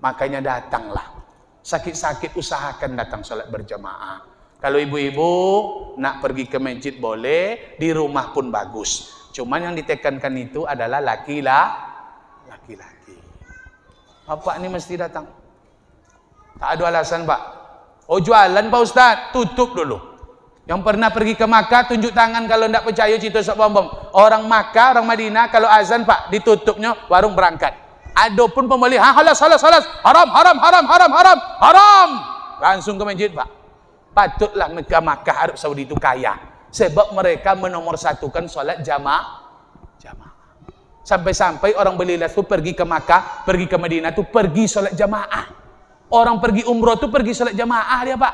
Makanya datanglah. Sakit-sakit usahakan datang salat berjamaah. Kalau ibu-ibu nak pergi ke masjid boleh, di rumah pun bagus. Cuman yang ditekankan itu adalah laki-laki. Bapak ni mesti datang. Tak ada alasan Pak. Oh jualan Pak Ustaz, tutup dulu. Yang pernah pergi ke Makkah tunjuk tangan kalau tidak percaya cerita sok bom-bom. Orang Makkah, orang Madinah kalau azan Pak ditutupnya warung berangkat. Ada pun pembeli, halas, haram. Langsung ke masjid Pak. Patutlah negara Makkah Arab Saudi itu kaya. Sebab mereka menomorsatukan solat jamaah. Sampai-sampai orang Belilas itu pergi ke Makkah, pergi ke Madinah itu pergi solat jamaah. Orang pergi umroh itu pergi solat jamaah dia Pak.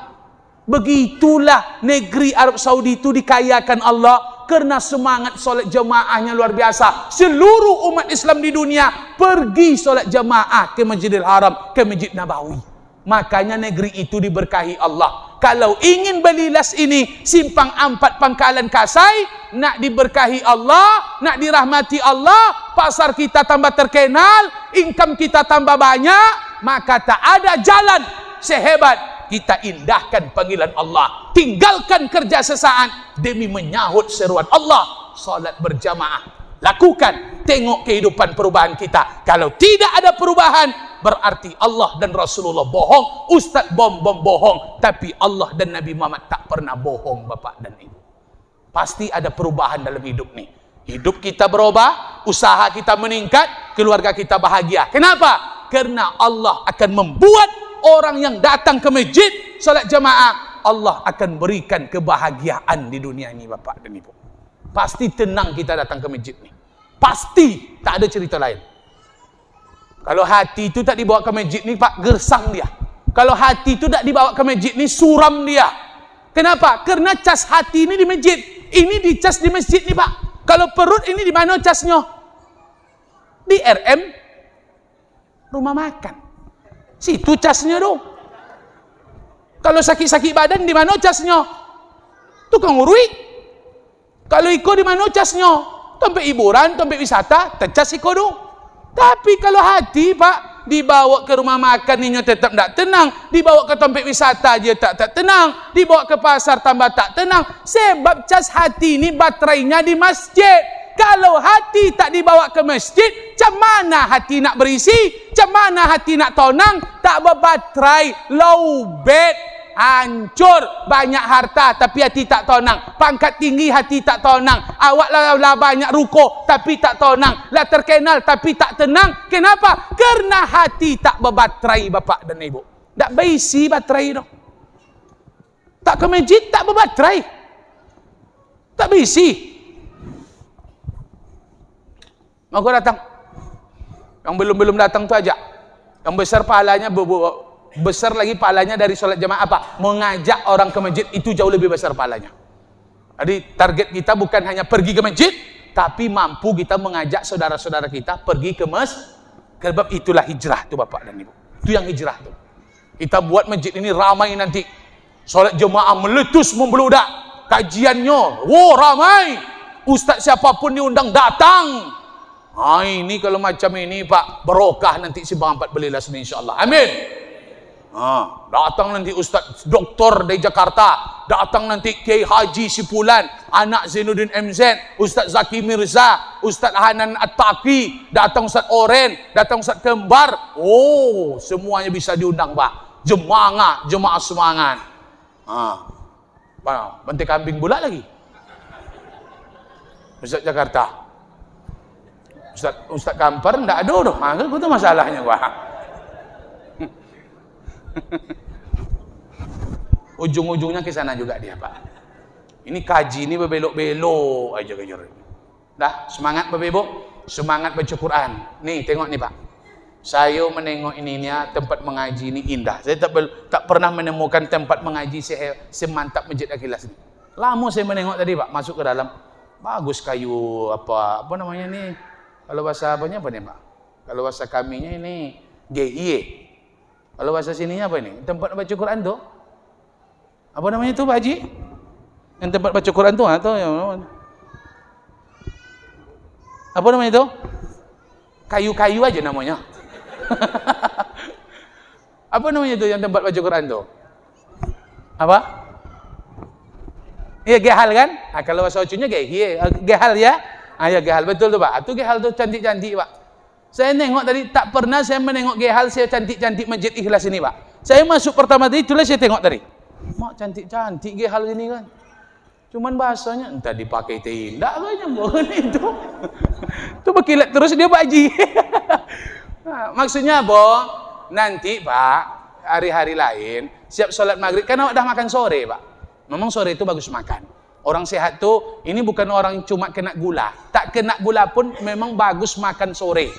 Begitulah negeri Arab Saudi itu dikayakan Allah Karena semangat solat jamaahnya luar biasa. Seluruh umat Islam di dunia pergi solat jamaah ke Masjidil Haram, ke Masjid Nabawi. Makanya negeri itu diberkahi Allah. Kalau ingin beli las ini, Simpang 4 Pangkalan Kasai, nak diberkahi Allah, nak dirahmati Allah, pasar kita tambah terkenal, income kita tambah banyak, maka tak ada jalan sehebat kita indahkan panggilan Allah, tinggalkan kerja sesaat demi menyahut seruan Allah. Salat berjamaah, lakukan, tengok kehidupan perubahan kita. Kalau tidak ada perubahan, berarti Allah dan Rasulullah bohong, Ustaz bom bohong, tapi Allah dan Nabi Muhammad tak pernah bohong, Bapak dan Ibu. Pasti ada perubahan dalam hidup nih. Hidup kita berubah, usaha kita meningkat, keluarga kita bahagia. Kenapa? Karena Allah akan membuat orang yang datang ke masjid salat jamaah, Allah akan berikan kebahagiaan di dunia ini, Bapak dan Ibu. Pasti tenang kita datang ke masjid nih. Pasti, tak ada cerita lain. Kalau hati itu tak dibawa ke masjid ni, Pak, gersang dia. Kalau hati itu tak dibawa ke masjid ni, suram dia. Kenapa? Karena cas hati ini di masjid. Ini dicas di masjid ni, Pak. Kalau perut ini di mana casnya? Di RM rumah makan. Situ casnya dong. Kalau sakit-sakit badan di mana casnya? Tukang urut. Kalau iko di mana casnya? Tempat hiburan, tempat wisata, tercas iko dong. Tapi kalau hati, Pak, dibawa ke rumah makan ini tetap tak tenang, dibawa ke tempat wisata dia tak tenang, dibawa ke pasar tambah tak tenang. Sebab cas hati ini baterainya di masjid. Kalau hati tak dibawa ke masjid, macam mana hati nak berisi? Macam mana hati nak tonang? Tak berbaterai, low bed, hancur, banyak harta tapi hati tak tonang, pangkat tinggi hati tak tonang, awak lah banyak ruko tapi tak tonang, lah terkenal tapi tak tenang. Kenapa? Karena hati tak berbaterai, Bapak dan Ibu. Tak berisi baterai dong. Tak ke masjid tak berbaterai, tak berisi. Mau kau datang? Yang belum datang tu ajak. Yang besar pahalanya besar lagi pahalanya dari solat jamaah apa? Mengajak orang ke masjid, itu jauh lebih besar pahalanya. Jadi target kita bukan hanya pergi ke masjid, tapi mampu kita mengajak saudara-saudara kita pergi ke masjid. Sebab itulah hijrah tu, Bapak dan Ibu. Itu yang hijrah tu. Kita buat masjid ini ramai nanti. Solat jemaah meletus membeludak. Kajiannya, ramai. Ustaz siapapun diundang datang. Ini kalau macam ini, Pak, berokah nanti Simpang 4 Belilas ini, insyaAllah. Amin. Datang nanti Ustaz Doktor dari Jakarta, datang nanti Kiai Haji Sipulan, anak Zainuddin MZ, Ustaz Zaki Mirza, Ustaz Hanan At-Taqi, datang Ustaz Oren, datang Ustaz Kembar. Semuanya bisa diundang, Pak. Jemaah semangat. Bantai kambing pula lagi. Ustaz Jakarta. Ustaz Kampar enggak ada dong. Itu masalahnya, Pak. Ujung-ujungnya ke sana juga dia, Pak. Ini kaji ini berbelok-belok aja kejar. Dah, semangat Bapak Ibu, semangat baca Quran. Nih, tengok nih, Pak. Saya menengok ininya tempat mengaji ini indah. Saya tak pernah menemukan tempat mengaji semantap Masjid Akilas ini. Lama saya menengok tadi, Pak, masuk ke dalam. Bagus kayu apa namanya nih? Kalau bahasa apanya apa nih, Pak? Kalau bahasa kaminya ini GIE. Kalau bahasa sininya apa ini? Tempat baca Quran tuh. Apa namanya itu, Pak Haji? Yang tempat baca Quran tuh atau yang apa namanya itu? Kayu-kayu aja namanya. Apa namanya itu yang tempat baca Quran tuh? Apa? Iya, gehal kan? Kalau bahasa Ocunya gehal ya. Ya gehal, betul tuh, Pak. Itu gehal tuh cantik-cantik, Pak. Saya nengok tadi, tak pernah saya menengok gehal saya cantik-cantik Masjid Ikhlas ini, Pak. Saya masuk pertama tadi, itulah saya tengok tadi. Mak cantik-cantik gehal ini kan. Cuman bahasanya entah dipakai tindak aja bukan itu. Itu berkilat terus dia, Pak Haji. Maksudnya, nanti, Pak, hari-hari lain siap sholat maghrib, kan awak dah makan sore, Pak. Memang sore itu bagus makan. Orang sehat tuh, ini bukan orang cuma kena gula. Tak kena gula pun memang bagus makan sore.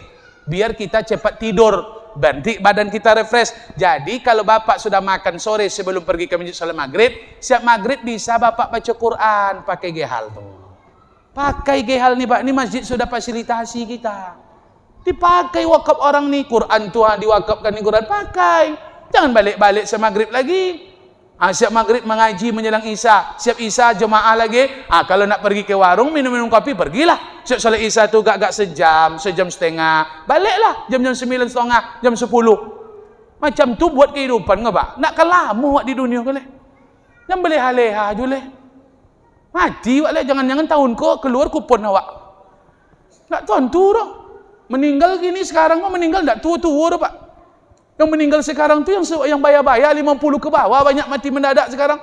Biar kita cepat tidur. Nanti badan kita refresh. Jadi kalau Bapak sudah makan sore sebelum pergi ke masjid salat maghrib, siap maghrib bisa Bapak baca Quran pakai gehal tuh. Pakai ke hal ni Pak, ni masjid sudah fasilitasi kita. Dipakai wakaf orang ni, Quran tu diwakafkan ni Quran, pakai. Jangan balik-balik semaghrib lagi. Siap maghrib mengaji menjelang Isya, siap Isya jemaah lagi. Kalau nak pergi ke warung minum-minum kopi, pergilah. Siap solat Isya tu gak sejam setengah. Baliklah jam 9:30, jam 10. Macam tu buat kehidupan ke Pak? Nak lama di dunia ke leh? Jangan beleh-leha je leh. Mati wak leh, jangan-jangan tahun ko keluar kupon awak. Tak tentu dah. Meninggal gini sekarang kok meninggal tak tua-tua dah Pak. Yang meninggal sekarang tu yang bayar-bayar 50 ke bawah, banyak mati mendadak sekarang.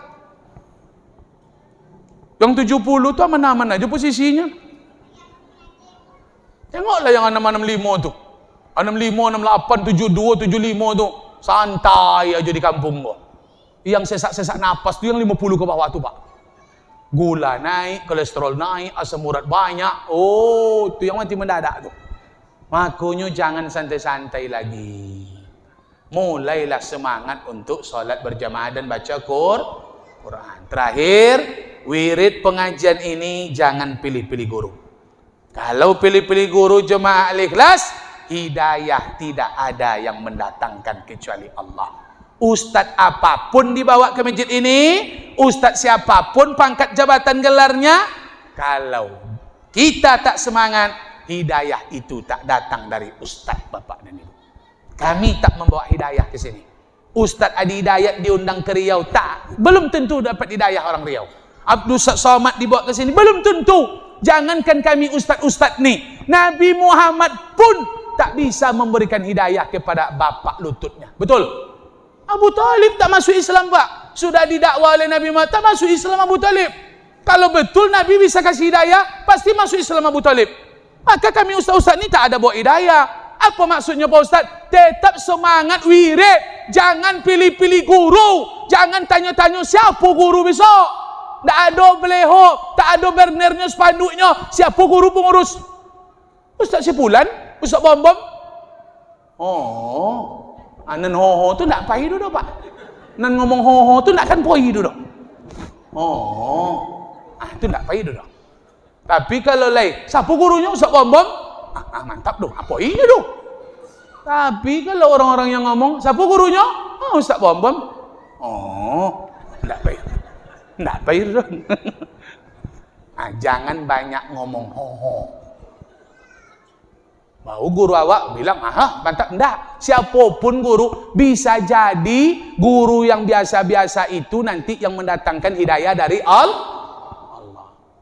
Yang 70 tu aman-aman aja posisinya. Tengoklah yang 665 tu. 65, 68, 72, 75 tu. Santai aja di kampung gua. Yang sesak-sesak napas tu yang 50 ke bawah tu Pak. Gula naik, kolesterol naik, asam urat banyak. Oh, tu yang mati mendadak tu. Makanya jangan santai-santai lagi. Mulailah semangat untuk solat berjamaah dan baca Quran. Terakhir, wirid pengajian ini jangan pilih-pilih guru. Kalau pilih-pilih guru jemaah al-ikhlas, hidayah tidak ada yang mendatangkan kecuali Allah. Ustadz apapun dibawa ke masjid ini, ustadz siapapun pangkat jabatan gelarnya, kalau kita tak semangat, hidayah itu tak datang dari ustadz bapak dan ibu. Kami tak membawa hidayah ke sini. Ustadz Adi Hidayat diundang ke Riau, tak. Belum tentu dapat hidayah orang Riau. Abdul Somad dibawa ke sini, belum tentu. Jangankan kami ustadz-ustadz ni, Nabi Muhammad pun tak bisa memberikan hidayah kepada bapak lututnya. Betul? Abu Talib tak masuk Islam Pak. Sudah didakwa oleh Nabi Muhammad, tak masuk Islam Abu Talib. Kalau betul Nabi bisa kasih hidayah, pasti masuk Islam Abu Talib. Maka kami ustadz-ustadz ni tak ada bawa hidayah. Apa maksudnya Pak Ustaz? Tetap semangat wirid. Jangan pilih-pilih guru. Jangan tanya-tanya siapa guru besok. Tak ada beleho, tak ada bernernya spanduknya. Siapa guru pengurus? Ustaz Sipulan? Ustaz Bom-Bom? Oh, nan ho-ho tu nak pai dulu Pak. Nan ngomong ho-ho tu nak kan poi dulu. Oh, tu nak pai dulu. Tapi kalau lain, siapa gurunya Ustaz Bom-Bom? Mantap dong, apa ini dong? Tapi kalau orang-orang yang ngomong, siapa gurunya? Ustaz Bom-Bom. Oh, enggak baik. Enggak baik dong. Jangan banyak ngomong ho-ho. Mau guru awak bilang, mantap. Enggak. Siapapun guru, bisa jadi guru yang biasa-biasa itu nanti yang mendatangkan hidayah dari Allah.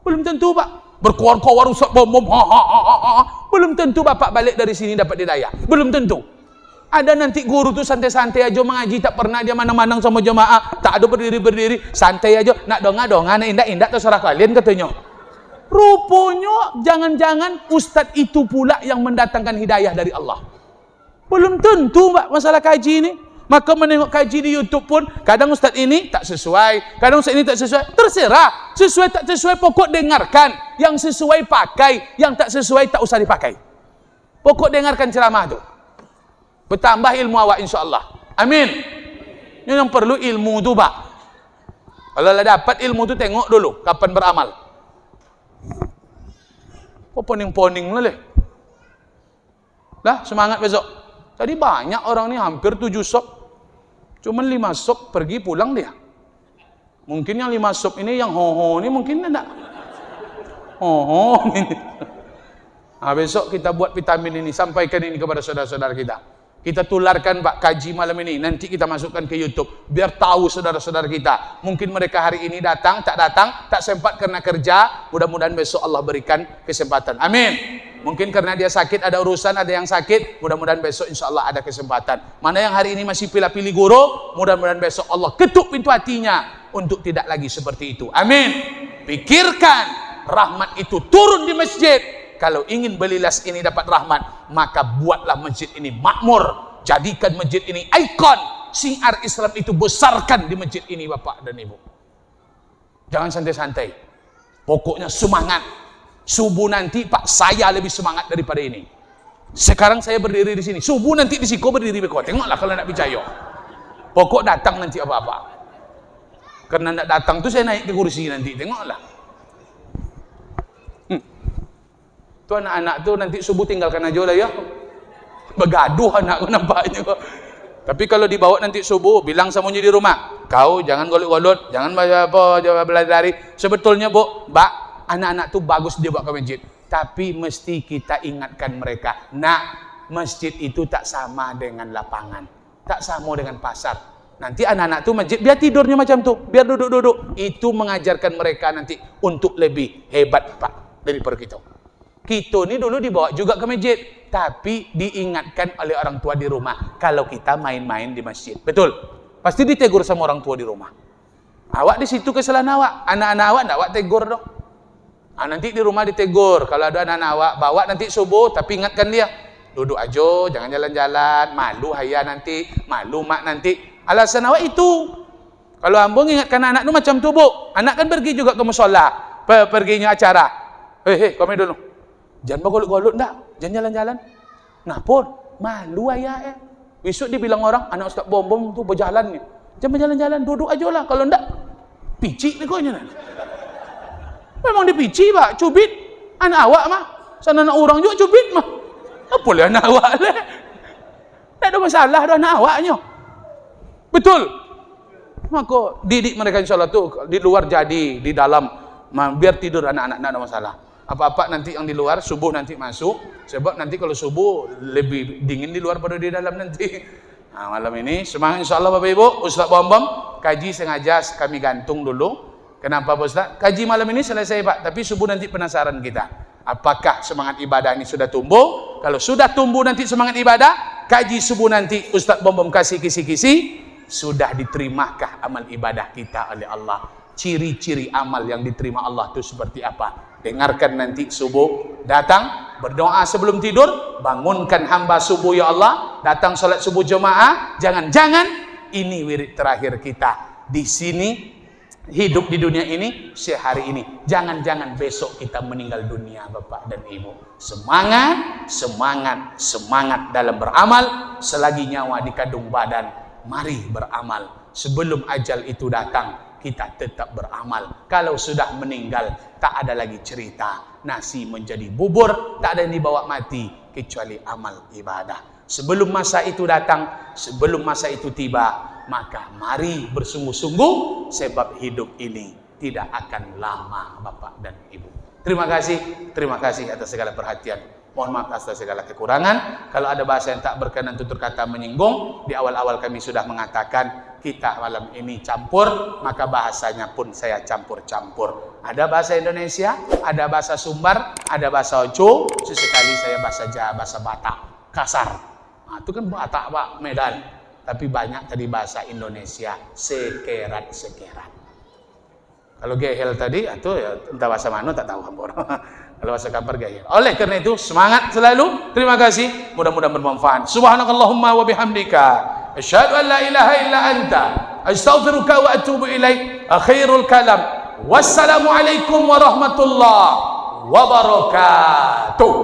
Belum tentu Pak. Berkuar-kuar Ustaz Bom-Bom, belum tentu bapak balik dari sini dapat hidayah. Belum tentu. Ada nanti guru tu santai-santai aja mengaji, tak pernah dia mana-mana sama jemaah, tak ada berdiri-berdiri, santai aja, nak donga-donga, indah-indah terserah kalian katanya. Rupanya jangan-jangan ustaz itu pula yang mendatangkan hidayah dari Allah. Belum tentu Pak masalah kaji ini. Maka menengok kaji di YouTube pun, kadang ustaz ini tak sesuai, kadang ustaz ini tak sesuai. Terserah, sesuai tak sesuai pokok dengarkan. Yang sesuai pakai, yang tak sesuai tak usah dipakai. Pokok dengarkan ceramah tu. Bertambah ilmu awak insyaAllah. Amin. Ini yang perlu ilmu tu Pak. Kalau lah dapat ilmu tu tengok dulu kapan beramal. Kok poning-poning lah leh. Dah semangat besok. Tadi banyak orang ni hampir 7 sop. Cuman 5 sop pergi pulang dia. Mungkin yang 5 sop ini yang ho-ho ni mungkin enggak. Ho-ho ini. Besok kita buat vitamin ini, sampaikan ini kepada saudara-saudara kita. Kita tularkan Pak kaji malam ini, nanti kita masukkan ke YouTube biar tahu saudara-saudara kita. Mungkin mereka hari ini datang, tak sempat karena kerja. Mudah-mudahan besok Allah berikan kesempatan. Amin. Mungkin karena dia sakit, ada urusan, ada yang sakit. Mudah-mudahan besok insya Allah ada kesempatan. Mana yang hari ini masih pilih-pilih guru, mudah-mudahan besok Allah ketuk pintu hatinya untuk tidak lagi seperti itu. Amin. Pikirkan rahmat itu turun di masjid. Kalau ingin belilas ini dapat rahmat, maka buatlah masjid ini makmur. Jadikan masjid ini ikon. Syiar Islam itu besarkan di masjid ini Bapak dan Ibu. Jangan santai-santai. Pokoknya semangat. Subuh nanti Pak, saya lebih semangat daripada ini. Sekarang saya berdiri di sini. Subuh nanti di Siko berdiri beko. Tengoklah kalau nak percaya. Pokok datang nanti apa-apa. Karena nak datang tu saya naik ke kursi nanti. Tengoklah. Tu anak-anak tu nanti subuh tinggalkan aja lah ya. Begaduh anak nampaknya. Tapi kalau dibawa nanti subuh, bilang semuanya di rumah, kau jangan golut-golut, jangan berlari-lari. Sebetulnya Mbak, anak-anak tu bagus dia bawa ke masjid. Tapi mesti kita ingatkan mereka, masjid itu tak sama dengan lapangan, tak sama dengan pasar. Nanti anak-anak tu masjid, biar tidurnya macam tu, biar duduk-duduk. Itu mengajarkan mereka nanti untuk lebih hebat Pak daripada kita. Kita ni dulu dibawa juga ke masjid, tapi diingatkan oleh orang tua di rumah kalau kita main-main di masjid. Betul? Pasti ditegur sama orang tua di rumah. Awak di situ kesalahan awak, anak-anak awak ndak awak tegur dong. Nanti di rumah ditegur. Kalau ada anak-anak awak bawa nanti subuh, tapi ingatkan dia, duduk aja, jangan jalan-jalan, malu ayah nanti, malu mak nanti. Alasan awak itu. Kalau ambo ingatkan anak tu macam tu Bu, anak kan pergi juga ke musola, perginya acara. Kami dulu, jangan bergolut-golut ndak, jangan jalan-jalan. Nah pun, malu ayah ya. Besok dibilang orang, anak Ustaz Bom tu berjalan ni, jangan jalan-jalan, duduk aja lah. Kalau ndak, picik ni kau nya. Memang dipici Pak, cubit anak awak mah. Sana anak orang juga cubit mah. Apa boleh anak awak lah. Tak ada masalah dah anak awaknya. Betul. Maka didik mereka insyaAllah tu di luar jadi, di dalam biar tidur anak-anak, tak ada masalah. Apa-apa nanti yang di luar, subuh nanti masuk. Sebab nanti kalau subuh lebih dingin di luar pada di dalam nanti. Malam ini semangat insyaAllah Bapak Ibu. Ustaz Bom kaji sengaja kami gantung dulu. Kenapa Pak Ustaz? Kaji malam ini selesai Pak, tapi subuh nanti penasaran kita. Apakah semangat ibadah ini sudah tumbuh? Kalau sudah tumbuh nanti semangat ibadah, kaji subuh nanti Ustaz Bom kasih kisi-kisi, sudah diterimakah amal ibadah kita oleh Allah? Ciri-ciri amal yang diterima Allah itu seperti apa? Dengarkan nanti subuh, datang, berdoa sebelum tidur, bangunkan hamba subuh ya Allah, datang salat subuh jemaah, jangan-jangan ini wirid terakhir kita di sini. Hidup di dunia ini sehari ini, jangan-jangan besok kita meninggal dunia Bapak dan Ibu. Semangat, semangat, semangat dalam beramal. Selagi nyawa di kandung badan, mari beramal. Sebelum ajal itu datang, kita tetap beramal. Kalau sudah meninggal, tak ada lagi cerita. Nasi menjadi bubur, tak ada yang dibawa mati kecuali amal ibadah. Sebelum masa itu datang, sebelum masa itu tiba, maka mari bersungguh-sungguh, sebab hidup ini tidak akan lama Bapak dan Ibu. Terima kasih atas segala perhatian. Mohon maaf atas segala kekurangan. Kalau ada bahasa yang tak berkenan tutur kata menyinggung, di awal-awal kami sudah mengatakan kita malam ini campur, maka bahasanya pun saya campur-campur. Ada bahasa Indonesia, ada bahasa Sumbar, ada bahasa Ojo, sesekali saya bahasa Batak, kasar. Itu kan Batak Pak, Medan. Tapi banyak tadi bahasa Indonesia, sekerat-sekerat. Kalau gehel tadi, itu ya, entah bahasa mana tak tahu hampir. Kalau bahasa kabar gehel. Oleh karena itu, semangat selalu. Terima kasih, mudah-mudahan bermanfaat. Subhanakallahumma wa bihamdika, asyhadu an la ilaha illa anta, astaghfiruka wa atubu ilaik. Akhirul kalam. Wassalamualaikum warahmatullahi wabarakatuh.